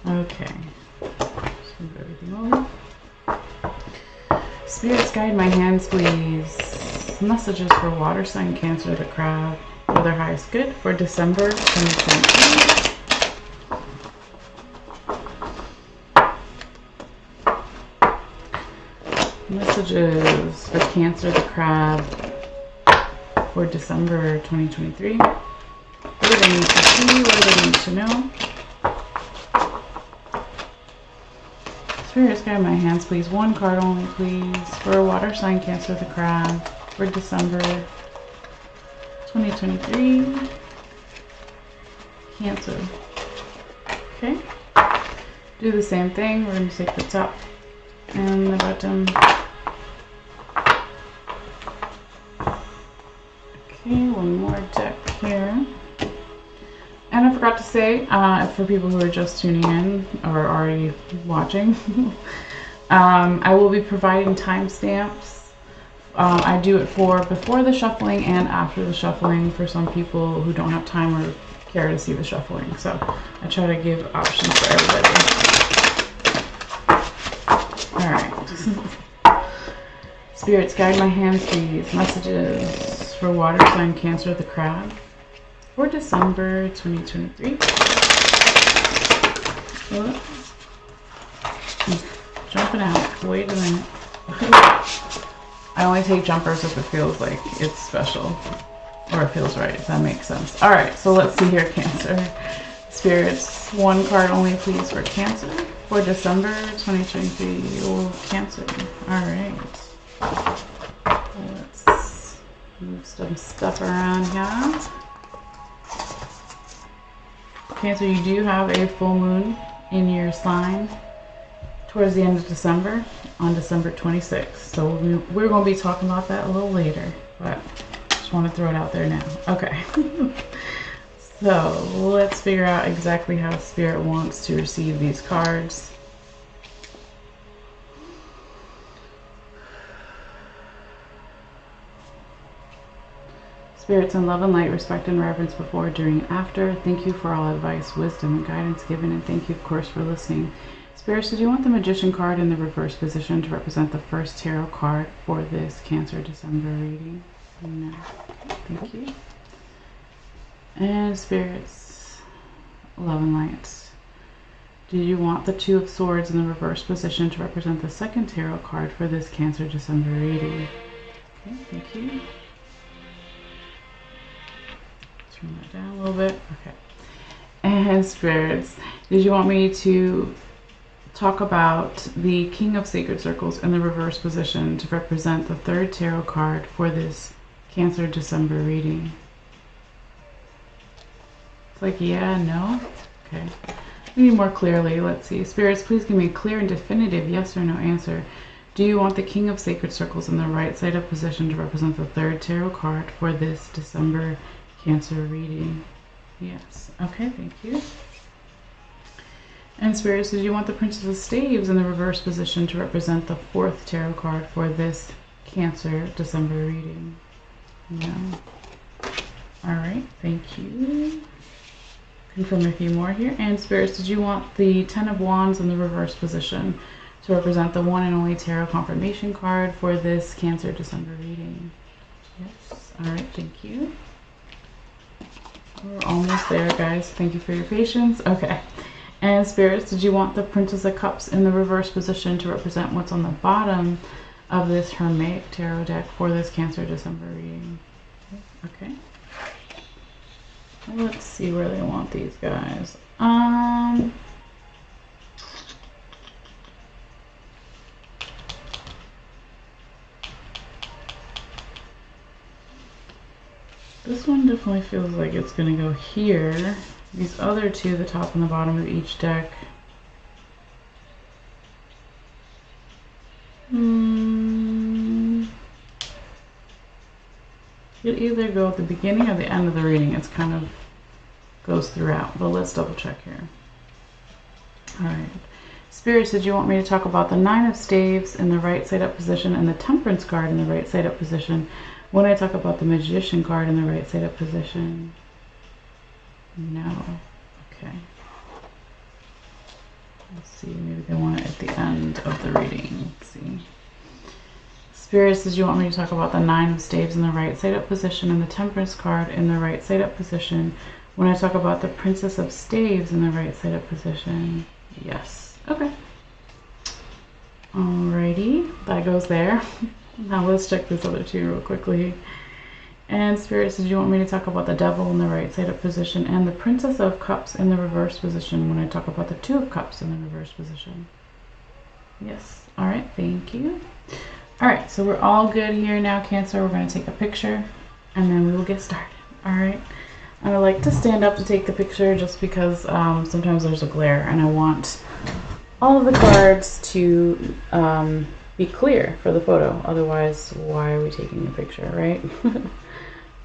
Speaker 1: Okay, just move everything over. Spirits, guide my hands, please. Messages for water sign Cancer, the crab, for their highest good for December 2023. Messages for Cancer, the crab, for December 2023. What do they need to see? What do they need to know? Spirits, guide my hands, please. 1 card only, please, for water sign Cancer, the crab, for December 2023. Cancer. Okay. Do the same thing. We're going to take the top and the bottom. Okay, one more deck here. And I forgot to say, for people who are just tuning in or already watching, I will be providing timestamps. I do it for before the shuffling and after the shuffling for some people who don't have time or care to see the shuffling. So I try to give options for everybody. Alright. Spirits, guide my hands, please. Messages for water sign Cancer, the crab, for December 2023. Whoops. Jumping out. Wait a minute. I only take jumpers if it feels like it's special. Or it feels right, if that makes sense. Alright, so let's see here, Cancer. Spirits, one card only, please, for Cancer for December 2023. Oh, Cancer. Alright. Let's move some stuff around here. Cancer, you do have a full moon in your sign towards the end of December, on December 26th. So we're going to be talking about that a little later, but just want to throw it out there now. Okay. So let's figure out exactly how Spirit wants to receive these cards. Spirits in love and light, respect and reverence before, during, and after. Thank you for all advice, wisdom, and guidance given, and thank you, of course, for listening. Spirits, did you want the Magician card in the reverse position to represent the first tarot card for this Cancer December reading? No. Thank you. And Spirits, love and light. Do you want the Two of Swords in the reverse position to represent the second tarot card for this Cancer December reading? Okay, thank you. Turn that down a little bit. Okay. And Spirits, did you want me to talk about the King of Sacred Circles in the reverse position to represent the third tarot card for this Cancer December reading? It's like, yeah, no. Okay. Maybe more clearly. Let's see. Spirits, please give me a clear and definitive yes or no answer. Do you want the King of Sacred Circles in the right side up position to represent the third tarot card for this December Cancer reading? Yes. Okay, thank you. And Spirits, did you want the Princess of Staves in the reverse position to represent the fourth tarot card for this Cancer December reading? No. Alright, thank you. Confirm a few more here. And Spirits, did you want the Ten of Wands in the reverse position to represent the one and only tarot confirmation card for this Cancer December reading? Yes. Alright, thank you. We're almost there, guys. Thank you for your patience. Okay. And Spirits, did you want the Princess of Cups in the reverse position to represent what's on the bottom of this Hermetic Tarot deck for this Cancer December reading? Okay. Let's see where they want these guys. This one definitely feels like it's going to go here. These other two, the top and the bottom of each deck. It either go at the beginning or the end of the reading. It's kind of goes throughout, but let's double check here. Alright. Spirits, did you want me to talk about the Nine of Staves in the right side up position and the Temperance card in the right side up position when I talk about the Magician card in the right side up position? No. Okay. Let's see, maybe they want it at the end of the reading. Let's see. Spirits, did you want me to talk about the Nine of Staves in the right side up position and the Temperance card in the right side up position when I talk about the Princess of Staves in the right side up position? Yes. Okay. Alrighty, that goes there. Now let's check this other two real quickly. And Spirits, did you want me to talk about the Devil in the right side up position and the Princess of Cups in the reverse position when I talk about the Two of Cups in the reverse position? Yes. Alright, thank you. Alright, so we're all good here now, Cancer. We're going to take a picture and then we will get started. Alright. I like to stand up to take the picture just because sometimes there's a glare and I want all of the cards to be clear for the photo. Otherwise, why are we taking the picture, right?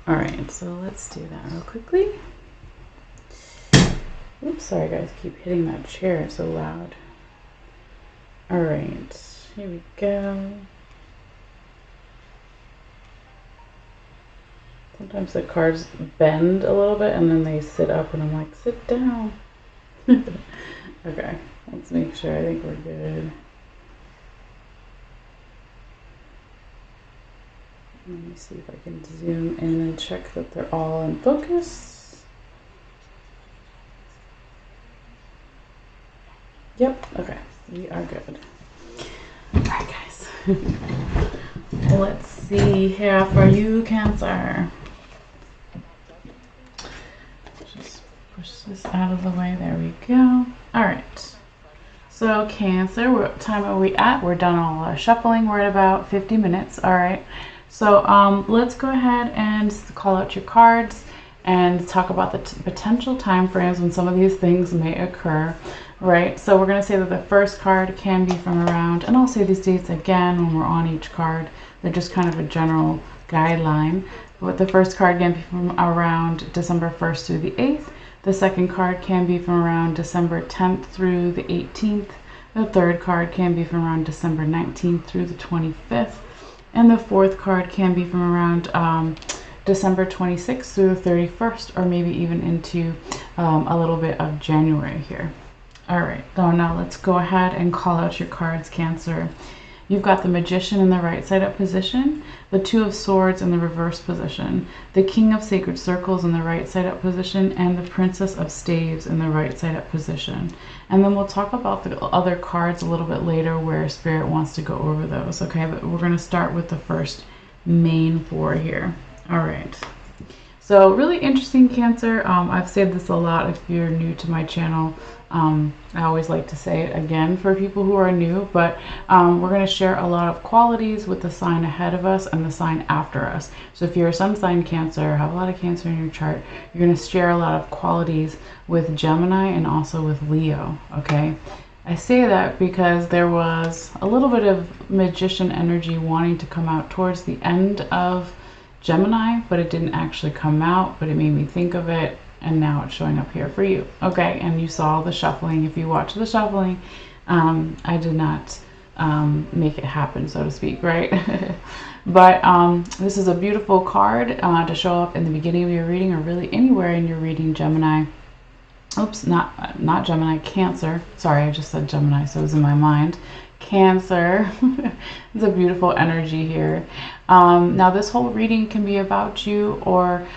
Speaker 1: Alright, so let's do that real quickly. Oops, sorry guys, keep hitting that chair so loud. Alright, here we go. Sometimes the cards bend a little bit and then they sit up and I'm like, sit down. Okay, let's make sure. I think we're good. Let me see if I can zoom in and check that they're all in focus. Yep. Okay. We are good. All right, guys. Let's see here for you, Cancer. Just push this out of the way. There we go. All right. So Cancer, what time are we at? We're done all our shuffling. We're at about 50 minutes. All right. So let's go ahead and call out your cards and talk about the potential time frames when some of these things may occur, right? So we're going to say that the first card can be from around, and I'll say these dates again when we're on each card. They're just kind of a general guideline. But the first card can be from around December 1st through the 8th. The second card can be from around December 10th through the 18th. The third card can be from around December 19th through the 25th. And the fourth card can be from around December 26th through the 31st, or maybe even into a little bit of January here. All right, so now let's go ahead and call out your cards, Cancer. You've got the Magician in the right side up position, the Two of Swords in the reverse position, the King of Sacred Circles in the right side up position, and the Princess of Staves in the right side up position. And then we'll talk about the other cards a little bit later where Spirit wants to go over those, okay? But we're going to start with the first main four here. All right. So really interesting, Cancer. I've said this a lot if you're new to my channel. I always like to say it again for people who are new, but we're going to share a lot of qualities with the sign ahead of us and the sign after us. So if you're a sun sign Cancer, have a lot of Cancer in your chart, you're going to share a lot of qualities with Gemini and also with Leo, okay? I say that because there was a little bit of Magician energy wanting to come out towards the end of Gemini, but it didn't actually come out, but it made me think of it, and now it's showing up here for you. Okay, and you saw the shuffling. If you watch the shuffling, I did not make it happen, so to speak, right? But this is a beautiful card to show up in the beginning of your reading, or really anywhere in your reading, Gemini. Oops, not Gemini, Cancer. Sorry, I just said Gemini, so it was in my mind. Cancer. It's a beautiful energy here. Now this whole reading can be about you or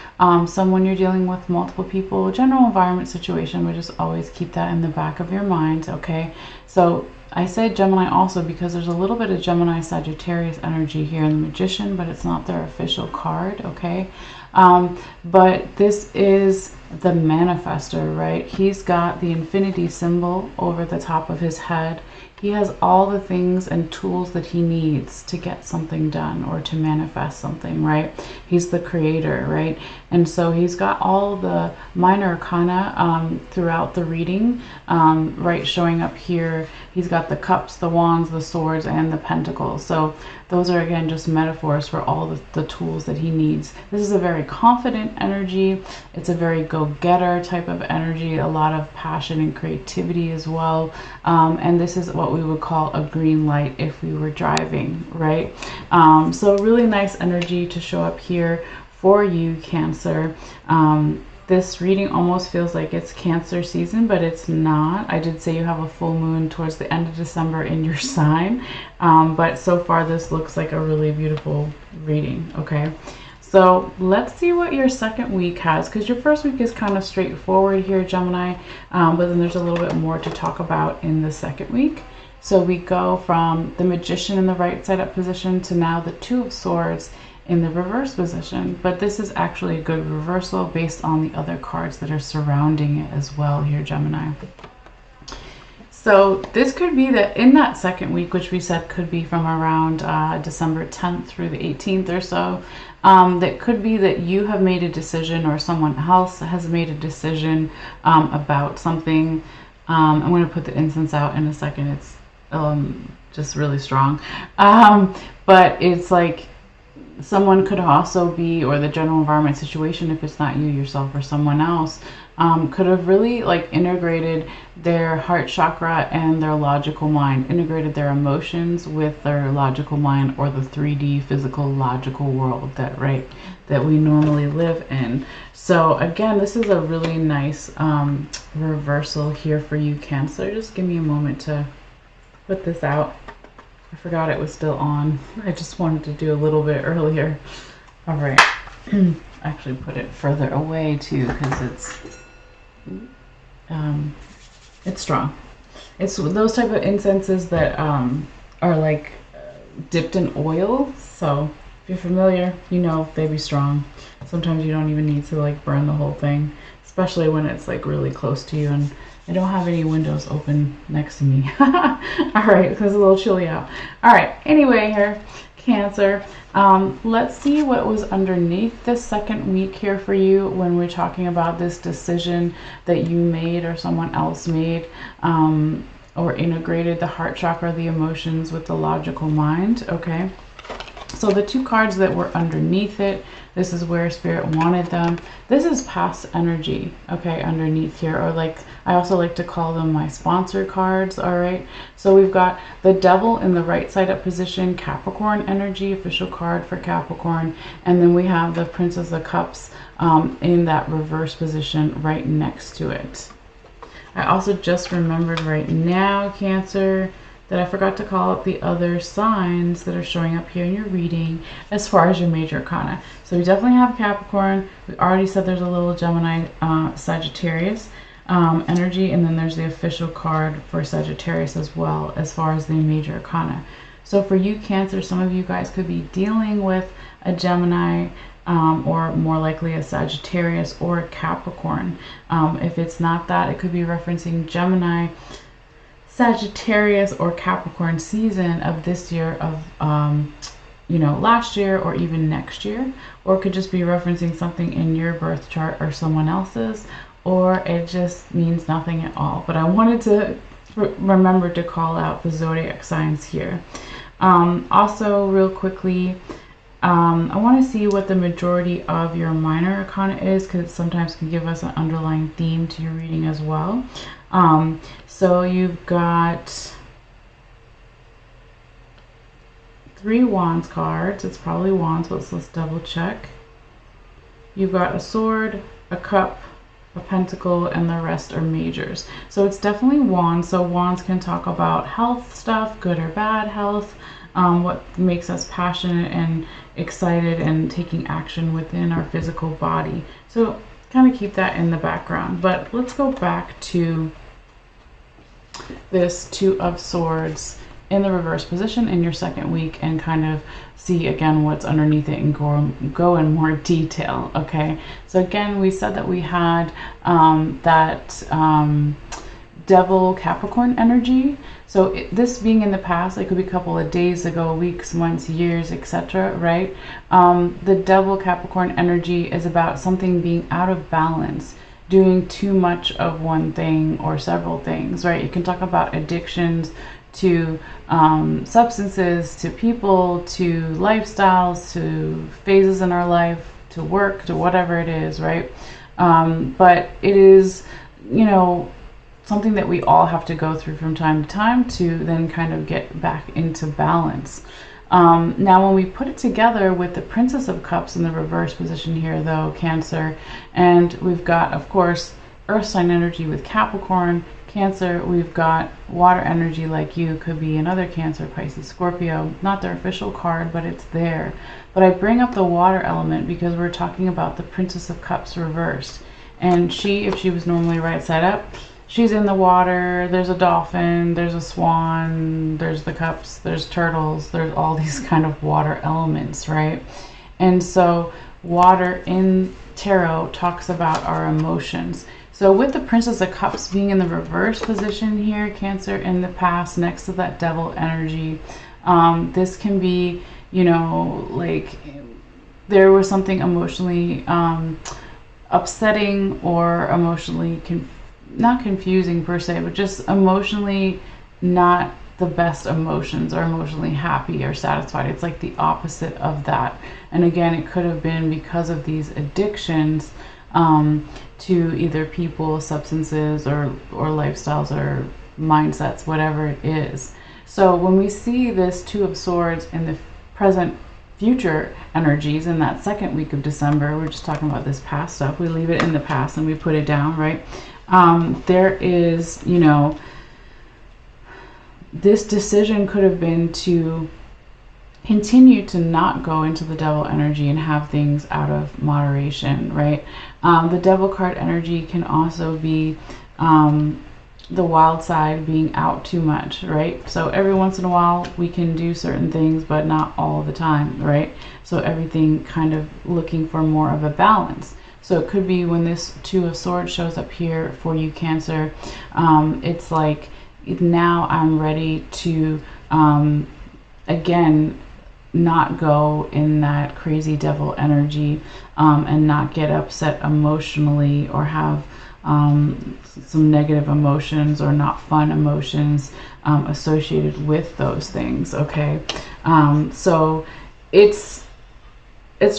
Speaker 1: someone you're dealing with, multiple people, general environment situation, but just always keep that in the back of your mind, okay? So I say Gemini also because there's a little bit of Gemini Sagittarius energy here in the Magician, but it's not their official card, okay? But this is the manifester, right? He's got the infinity symbol over the top of his head. He has all the things and tools that he needs to get something done or to manifest something, right? He's the creator, right? And so he's got all the minor arcana throughout the reading, right, showing up here. He's got the cups, the wands, the swords, and the pentacles. So those are, again, just metaphors for all the tools that he needs. This is a very confident energy. It's a very go-getter type of energy, a lot of passion and creativity as well. And this is what we would call a green light if we were driving, right? So really nice energy to show up here for you, Cancer. This reading almost feels like it's Cancer season, but it's not. I did say you have a full moon towards the end of December in your sign, but so far this looks like a really beautiful reading, okay? So let's see what your second week has, because your first week is kind of straightforward here, Gemini, but then there's a little bit more to talk about in the second week. So we go from the Magician in the right side up position to now the Two of Swords in the reverse position, but this is actually a good reversal based on the other cards that are surrounding it as well here, Gemini. So this could be that in that second week, which we said could be from around December 10th through the 18th or so, that could be that you have made a decision or someone else has made a decision about something. I'm going to put the incense out in a second. It's just really strong. But it's like someone could also be, or the general environment situation, if it's not you yourself or someone else, could have really like integrated their heart chakra and their logical mind, integrated their emotions with their logical mind, or the 3D physical logical world that we normally live in. So again, this is a really nice reversal here for you, Cancer. Just give me a moment to put this out. I forgot it was still on. I just wanted to do a little bit earlier. All right. Actually put it further away too, because it's strong. It's those type of incenses that are like dipped in oil. So if you're familiar, you know they be strong. Sometimes you don't even need to like burn the whole thing, especially when it's like really close to you. And I don't have any windows open next to me. All right, because it's a little chilly out. All right, anyway here, Cancer. Let's see what was underneath this second week here for you when we're talking about this decision that you made or someone else made, or integrated the heart chakra, the emotions with the logical mind. Okay, so the two cards that were underneath it, this is where Spirit wanted them. This is past energy, okay, underneath here, or like I also like to call them my sponsor cards. All right, so we've got the Devil in the right side up position, Capricorn energy, official card for Capricorn, and then we have the Princess of Cups in that reverse position right next to it. I also just remembered right now, Cancer, that I forgot to call out the other signs that are showing up here in your reading as far as your major arcana. So we definitely have Capricorn. We already said there's a little Gemini, Sagittarius energy, and then there's the official card for Sagittarius as well as far as the major arcana. So for you, Cancer, some of you guys could be dealing with a Gemini, or more likely a Sagittarius or a Capricorn. If it's not that, it could be referencing Gemini, Sagittarius, or Capricorn season of this year, of last year, or even next year, or it could just be referencing something in your birth chart or someone else's, or it just means nothing at all. But I wanted to remember to call out the zodiac signs here. Also, real quickly, I want to see what the majority of your minor arcana is, because it sometimes can give us an underlying theme to your reading as well. So you've got 3 Wands cards. It's probably Wands, but let's double check. You've got a Sword, a Cup, a Pentacle, and the rest are majors. So it's definitely Wands. So Wands can talk about health stuff, good or bad health, what makes us passionate and excited and taking action within our physical body. So kind of keep that in the background. But let's go back to this 2 of Swords in the reverse position in your second week and kind of see again what's underneath it and go in more detail. Okay, so again, we said that we had Devil Capricorn energy. So this being in the past, it could be a couple of days ago, weeks, months, years, etc., right? The Devil Capricorn energy is about something being out of balance, doing too much of one thing or several things, right? You can talk about addictions to substances, to people, to lifestyles, to phases in our life, to work, to whatever it is, right? But it is, something that we all have to go through from time to time to then kind of get back into balance. Now, when we put it together with the Princess of Cups in the reverse position here, though, Cancer, and we've got, of course, Earth sign energy with Capricorn, Cancer, we've got water energy like you, could be another Cancer, Pisces, Scorpio, not their official card, but it's there. But I bring up the water element because we're talking about the Princess of Cups reversed. And if she was normally right side up, she's in the water, there's a dolphin, there's a swan, there's the cups, there's turtles, there's all these kind of water elements, right? And so water in tarot talks about our emotions. So with the Princess of Cups being in the reverse position here, Cancer, in the past, next to that Devil energy, this can be, like there was something emotionally upsetting or emotionally not confusing per se, but just emotionally not the best emotions, or emotionally happy or satisfied. It's like the opposite of that. And again, it could have been because of these addictions to either people, substances, or lifestyles, or mindsets, whatever it is. So when we see this 2 of Swords in the present future energies in that second week of December, we're just talking about this past stuff, we leave it in the past and we put it down, right? There is, this decision could have been to continue to not go into the Devil energy and have things out of moderation, right? The Devil card energy can also be the wild side being out too much, right? So every once in a while we can do certain things, but not all the time, right? So everything kind of looking for more of a balance. So it could be when this Two of Swords shows up here for you, Cancer, it's like, now I'm ready to, again, not go in that crazy devil energy, and not get upset emotionally, or have some negative emotions or not fun emotions associated with those things. Okay, so it's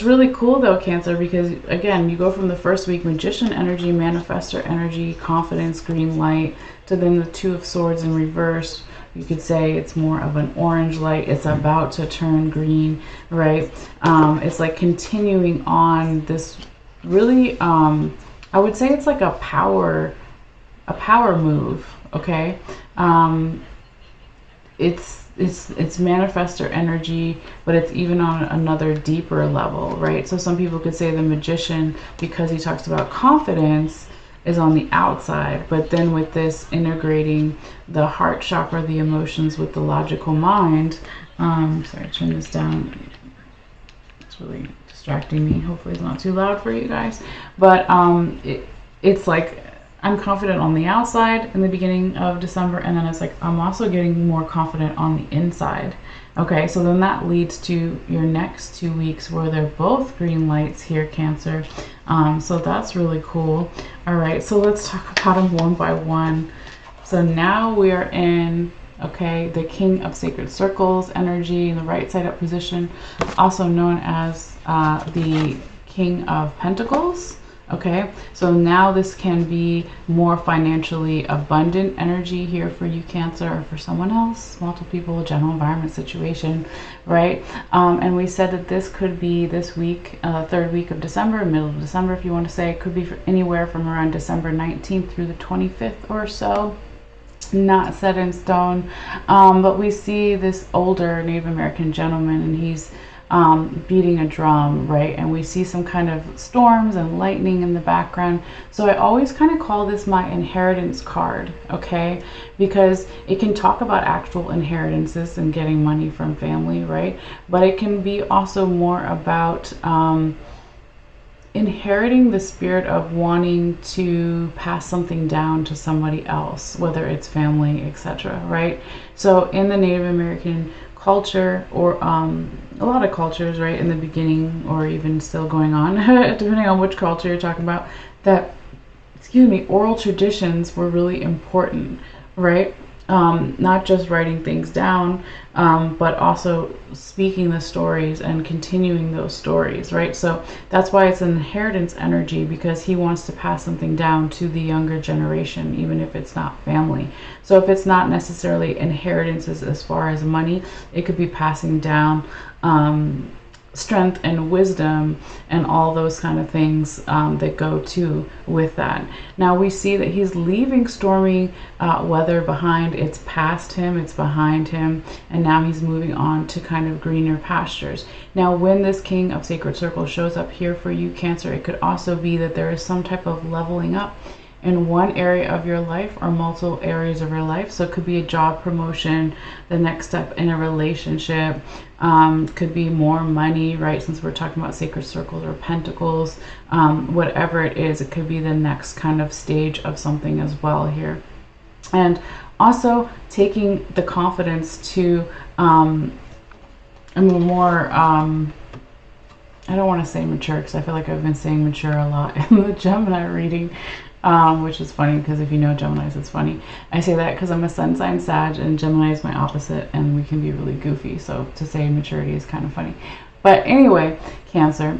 Speaker 1: really cool though, Cancer, because again, you go from the first week, Magician energy, Manifestor energy, confidence, green light, to then the Two of Swords in reverse. You could say it's more of an orange light. It's about to turn green, right? It's like continuing on this really, I would say it's like a power move. Okay, it's manifestor energy, but it's even on another deeper level, right? So some people could say the Magician, because he talks about confidence, is on the outside, but then with this integrating the heart chakra, the emotions, with the logical mind. Sorry, turn this down. It's really distracting me. Hopefully it's not too loud for you guys. But it's like, I'm confident on the outside in the beginning of December, and then it's like I'm also getting more confident on the inside. Okay, so then that leads to your next 2 weeks where they're both green lights here, Cancer. So that's really cool. All right, so let's talk about them one by one. So now we are in, okay, the King of Sacred Circles energy in the right side up position, also known as the King of Pentacles. Okay, so now this can be more financially abundant energy here for you, Cancer, or for someone else, multiple people, general environment situation, right? And we said that this could be this week, third week of December, middle of December, if you want to say. It could be anywhere from around December 19th through the 25th or so. Not set in stone, but we see this older Native American gentleman, and he's beating a drum, right? And we see some kind of storms and lightning in the background. So I always kind of call this my inheritance card, okay? Because it can talk about actual inheritances and getting money from family, right? But it can be also more about inheriting the spirit of wanting to pass something down to somebody else, whether it's family, etc., right? So in the Native American culture, or a lot of cultures, right, in the beginning, or even still going on, depending on which culture you're talking about, that, excuse me, oral traditions were really important, right? Not just writing things down, but also speaking the stories and continuing those stories, right? So that's why it's an inheritance energy, because he wants to pass something down to the younger generation, even if it's not family. So if it's not necessarily inheritances as far as money, it could be passing down strength and wisdom and all those kind of things that go to with that. Now we see that he's leaving stormy weather behind. It's past him, it's behind him, and now he's moving on to kind of greener pastures. Now when this King of Sacred Circles shows up here for you, Cancer, it could also be that there is some type of leveling up in one area of your life or multiple areas of your life. So it could be a job promotion, the next step in a relationship, could be more money, right? Since we're talking about sacred circles or pentacles, whatever it is, it could be the next kind of stage of something as well here. And also taking the confidence to a more, I don't want to say mature, because I feel like I've been saying mature a lot in the Gemini reading, which is funny, because if you know Geminis, it's funny. I say that because I'm a sun sign Sag, and Gemini is my opposite, and we can be really goofy, so to say maturity is kind of funny. But anyway, Cancer,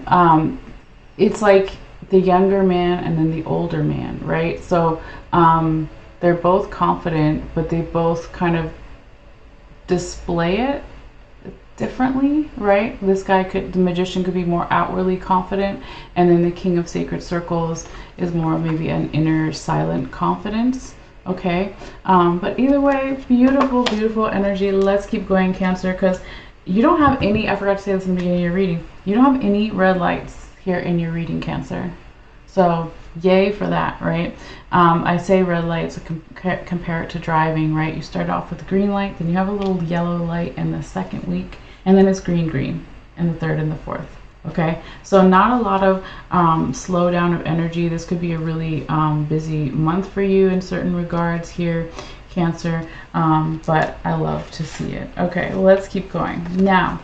Speaker 1: it's like the younger man and then the older man, right? So they're both confident, but they both kind of display it differently, right? This guy could, the Magician, could be more outwardly confident, and then the King of Sacred Circles is more maybe an inner silent confidence. Okay, but either way, beautiful, beautiful energy. Let's keep going, Cancer, because you don't have any, I forgot to say this in the beginning of your reading, you don't have any red lights here in your reading, Cancer. So yay for that, right? I say red lights, compare it to driving, right? You start off with green light, then you have a little yellow light in the second week, and then it's green in the third and the fourth. Okay, so not a lot of slowdown of energy. This could be a really busy month for you in certain regards here, Cancer, but I love to see it. Okay, well, let's keep going. Now,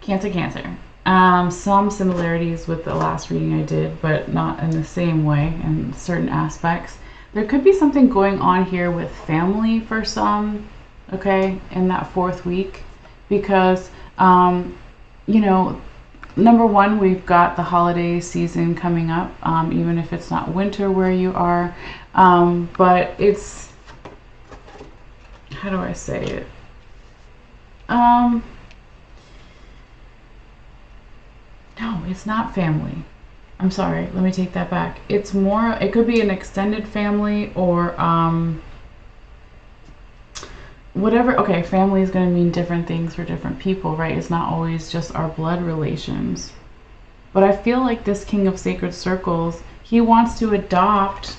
Speaker 1: Cancer. Some similarities with the last reading I did, but not in the same way in certain aspects. There could be something going on here with family for some, okay, in that fourth week, because, you know, number one, we've got the holiday season coming up, even if it's not winter where you are, but it's, how do I say it? No, it's not family. I'm sorry, let me take that back. It's more, it could be an extended family or whatever. Okay, family is going to mean different things for different people, right? It's not always just our blood relations. But I feel like this King of Sacred Circles, he wants to adopt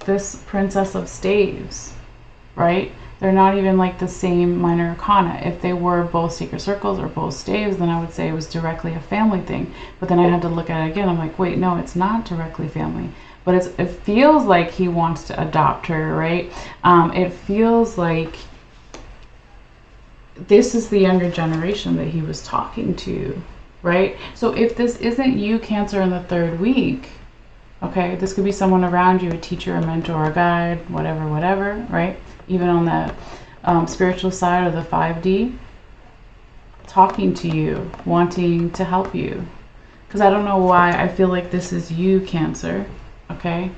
Speaker 1: this Princess of Staves, right? They're not even like the same minor arcana. If they were both Sacred Circles or both staves, then I would say it was directly a family thing. But then I had to look at it again. I'm like, wait, no, it's not directly family. But it feels like he wants to adopt her, right? It feels like this is the younger generation that he was talking to, right? So if this isn't you, Cancer, in the third week, okay, this could be someone around you, a teacher, a mentor, a guide, whatever, right? Even on the spiritual side or the 5D, talking to you, wanting to help you. Because I don't know why I feel like this is you, Cancer, okay?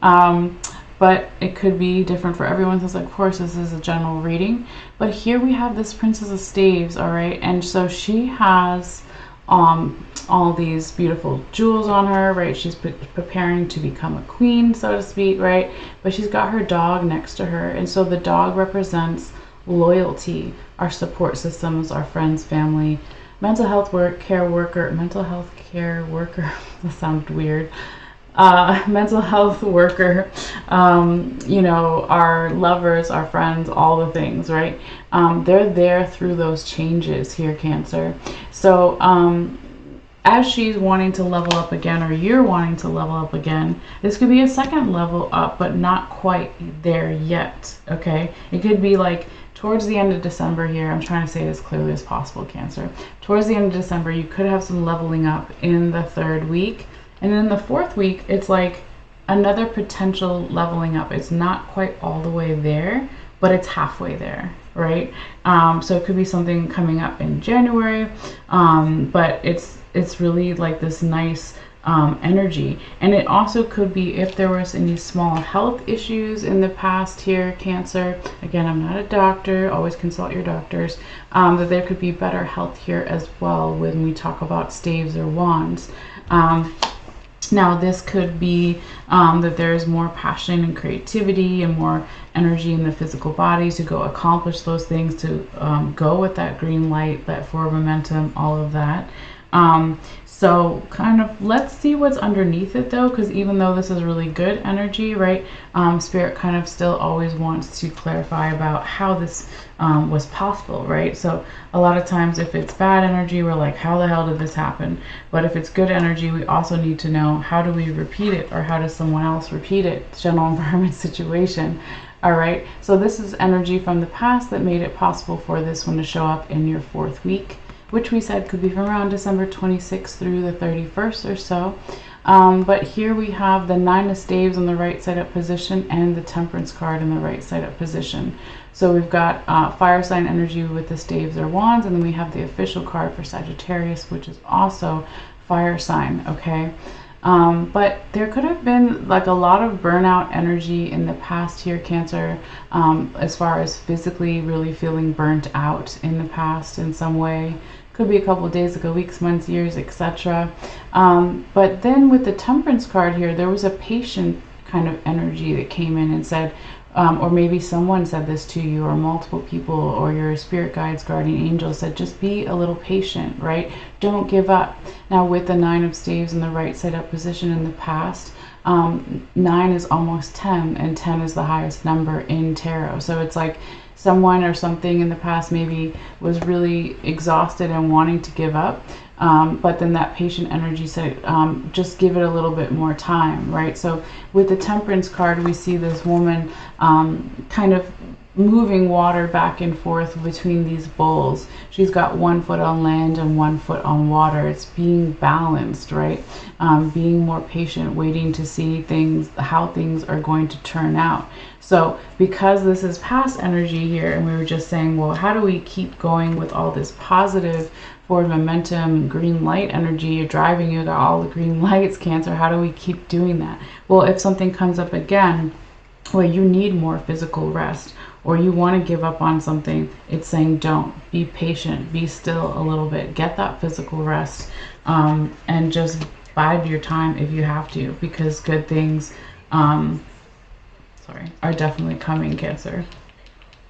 Speaker 1: But it could be different for everyone, since of course this is a general reading. But here we have this Princess of Staves, all right? And so she has all these beautiful jewels on her, right? She's preparing to become a queen, so to speak, right? But she's got her dog next to her, and so the dog represents loyalty, our support systems, our friends, family, mental health care worker, that sounded weird. Mental health worker, you know, our lovers, our friends, all the things, right? They're there through those changes here, Cancer. So as she's wanting to level up again, or you're wanting to level up again, this could be a second level up, but not quite there yet, okay? It could be like towards the end of December here. I'm trying to say it as clearly as possible, Cancer. Towards the end of December, you could have some leveling up in the third week. And then the fourth week, it's like another potential leveling up. It's not quite all the way there, but it's halfway there, right? So it could be something coming up in January, but it's really like this nice energy. And it also could be if there was any small health issues in the past here, Cancer. Again, I'm not a doctor, always consult your doctors, that there could be better health here as well when we talk about staves or wands. Now, this could be that there's more passion and creativity and more energy in the physical body to go accomplish those things, to go with that green light, that forward momentum, all of that. So kind of let's see what's underneath it though, because even though this is really good energy, right, Spirit kind of still always wants to clarify about how this was possible, right? So a lot of times if it's bad energy, we're like, how the hell did this happen? But if it's good energy, we also need to know, how do we repeat it, or how does someone else repeat it? General environment situation. All right, so this is energy from the past that made it possible for this one to show up in your fourth week, which we said could be from around December 26th through the 31st or so. But here we have the Nine of Staves on the right side up position and the Temperance card in the right side up position. So we've got fire sign energy with the staves or wands, and then we have the official card for Sagittarius, which is also fire sign, okay? But there could have been like a lot of burnout energy in the past here, Cancer, as far as physically really feeling burnt out in the past in some way. Could be a couple of days ago, weeks, months, years, etc. But then with the Temperance card here, there was a patient kind of energy that came in and said, or maybe someone said this to you, or multiple people, or your spirit guides, guardian angels said, just be a little patient, right? Don't give up. Now, with the 9 of staves in the right side up position in the past, 9 is almost 10, and 10 is the highest number in tarot. So it's like someone or something in the past maybe was really exhausted and wanting to give up. But then that patient energy said, just give it a little bit more time, right? So with the Temperance card, we see this woman kind of moving water back and forth between these bowls. She's got 1 foot on land and 1 foot on water. It's being balanced, right? Being more patient, waiting to see things, how things are going to turn out. So because this is past energy here, and we were just saying, well, how do we keep going with all this positive forward momentum, green light energy? You're driving, you got all the green lights, Cancer. How do we keep doing that? Well, if something comes up again where you need more physical rest, or you want to give up on something, it's saying don't. Be patient, be still a little bit, get that physical rest, and just bide your time if you have to, because good things are definitely coming, Cancer.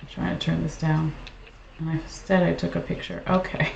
Speaker 1: I'm trying to turn this down, and instead I took a picture. Okay.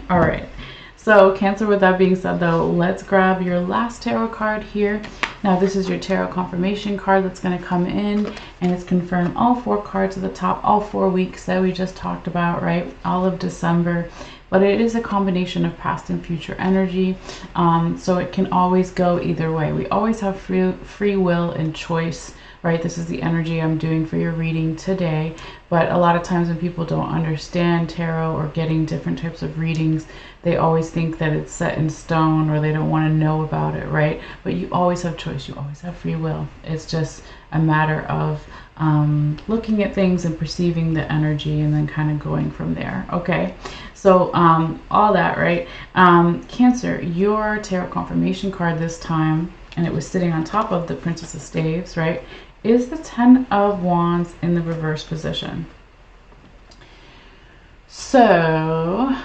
Speaker 1: All right. So Cancer, with that being said though, let's grab your last tarot card here. Now this is your tarot confirmation card that's going to come in, and it's confirmed all 4 cards at the top, all 4 weeks that we just talked about, right? All of December. But it is a combination of past and future energy, so it can always go either way. We always have free will and choice, right? This is the energy I'm doing for your reading today. But a lot of times when people don't understand tarot or getting different types of readings, they always think that it's set in stone, or they don't want to know about it, right? But you always have choice. You always have free will. It's just a matter of looking at things and perceiving the energy, and then kind of going from there. Okay, so all that, right? Cancer, your tarot confirmation card this time, and it was sitting on top of the Princess of Staves, right, is the 10 of Wands in the reverse position. So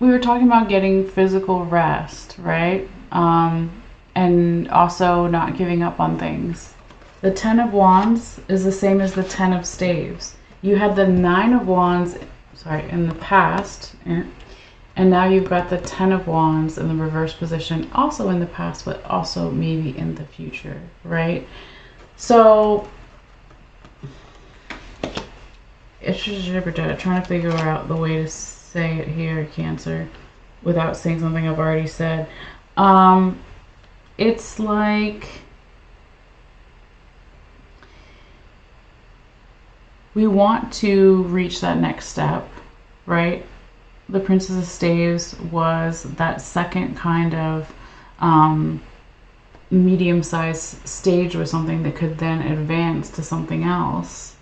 Speaker 1: we were talking about getting physical rest, right? And also not giving up on things. The 10 of Wands is the same as the 10 of Staves. You had the 9 of Wands, in the past, and now you've got the 10 of Wands in the reverse position, also in the past, but also maybe in the future, right? So it's just trying to figure out the way to say it here, Cancer, without saying something I've already said. It's like we want to reach that next step, right? The Princess of Staves was that second kind of medium-sized stage, or something that could then advance to something else,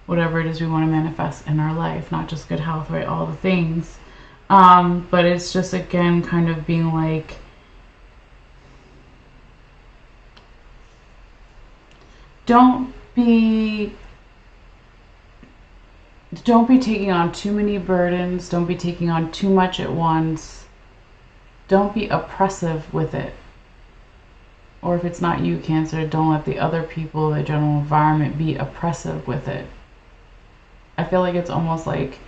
Speaker 1: whatever it is we want to manifest in our life, not just good health, right? All the things. But it's just, again, kind of being like, don't be taking on too many burdens. Don't be taking on too much at once. Don't be oppressive with it. Or if it's not you, Cancer, don't let the other people, the general environment, be oppressive with it. I feel like it's almost like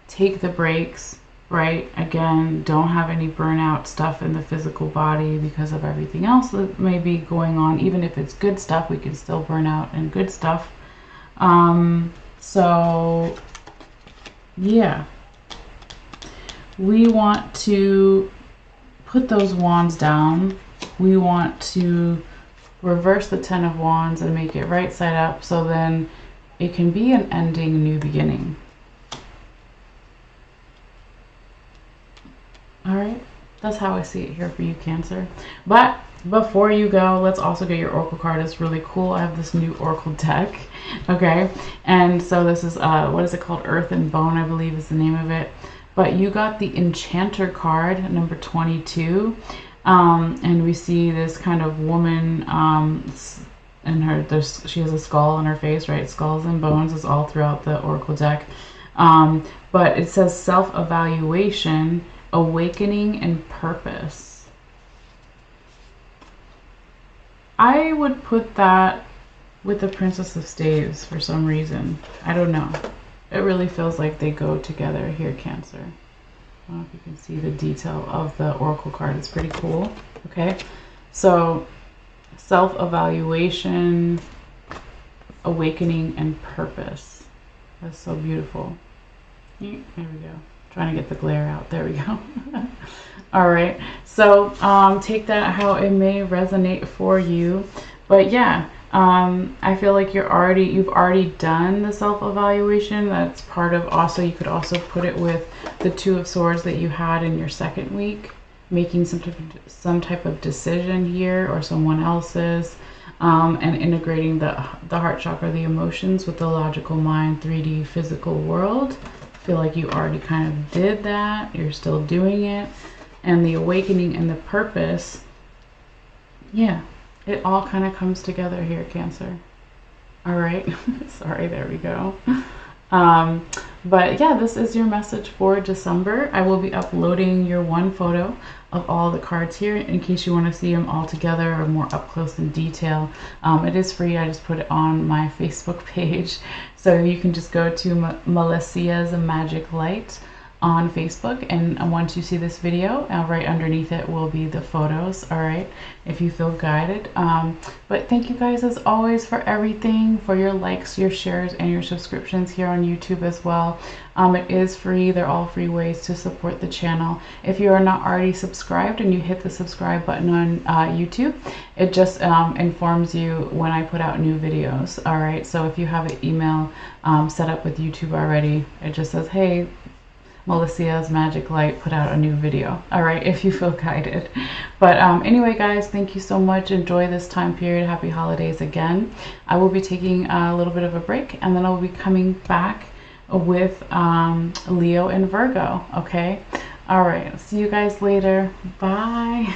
Speaker 1: take the breaks, right? Again, don't have any burnout stuff in the physical body because of everything else that may be going on. Even if it's good stuff, we can still burn out in good stuff. So yeah, we want to put those wands down. We want to reverse the 10 of Wands and make it right side up, so then it can be an ending, new beginning. All right, that's how I see it here for you, Cancer. But before you go, let's also get your oracle card. It's really cool. I have this new oracle deck. Okay, and so this is what is it called? Earth and Bone, I believe is the name of it. But you got the Enchanter card, number 22. And we see this kind of woman, and she has a skull on her face, right? Skulls and bones is all throughout the oracle deck. But it says self-evaluation, awakening, and purpose. I would put that with the Princess of Staves for some reason. I don't know. It really feels like they go together here, Cancer. I don't know if you can see the detail of the Oracle card. It's pretty cool. Okay, so self-evaluation, awakening, and purpose. That's so beautiful. There we go. Trying to get the glare out. There we go. All right. So take that how it may resonate for you. But yeah, I feel like you've already done the self-evaluation. That's part of, also you could also put it with the Two of Swords that you had in your second week, making some type of decision here or someone else's, and integrating the heart chakra, the emotions, with the logical mind, 3D physical world. I feel like you already kind of did that. You're still doing it. And the awakening and the purpose, yeah, it all kind of comes together here, Cancer. All right. Sorry, there we go. But yeah, this is your message for December. I will be uploading your one photo of all the cards here in case you want to see them all together or more up close in detail. It is free. I just put it on my Facebook page. So you can just go to Malessea's Magic Light on Facebook, and once you see this video, right underneath it will be the photos, all right, if you feel guided. But thank you guys as always for everything, for your likes, your shares, and your subscriptions here on YouTube as well. It is free. They're all free ways to support the channel. If you are not already subscribed and you hit the subscribe button on YouTube, it just informs you when I put out new videos, all right? So if you have an email set up with YouTube already, it just says, hey, Malessea's Magic Light put out a new video, all right, if you feel guided. But anyway, guys, thank you so much. Enjoy this time period. Happy holidays again. I will be taking a little bit of a break, and then I'll be coming back with Leo and Virgo, okay? All right, see you guys later. Bye.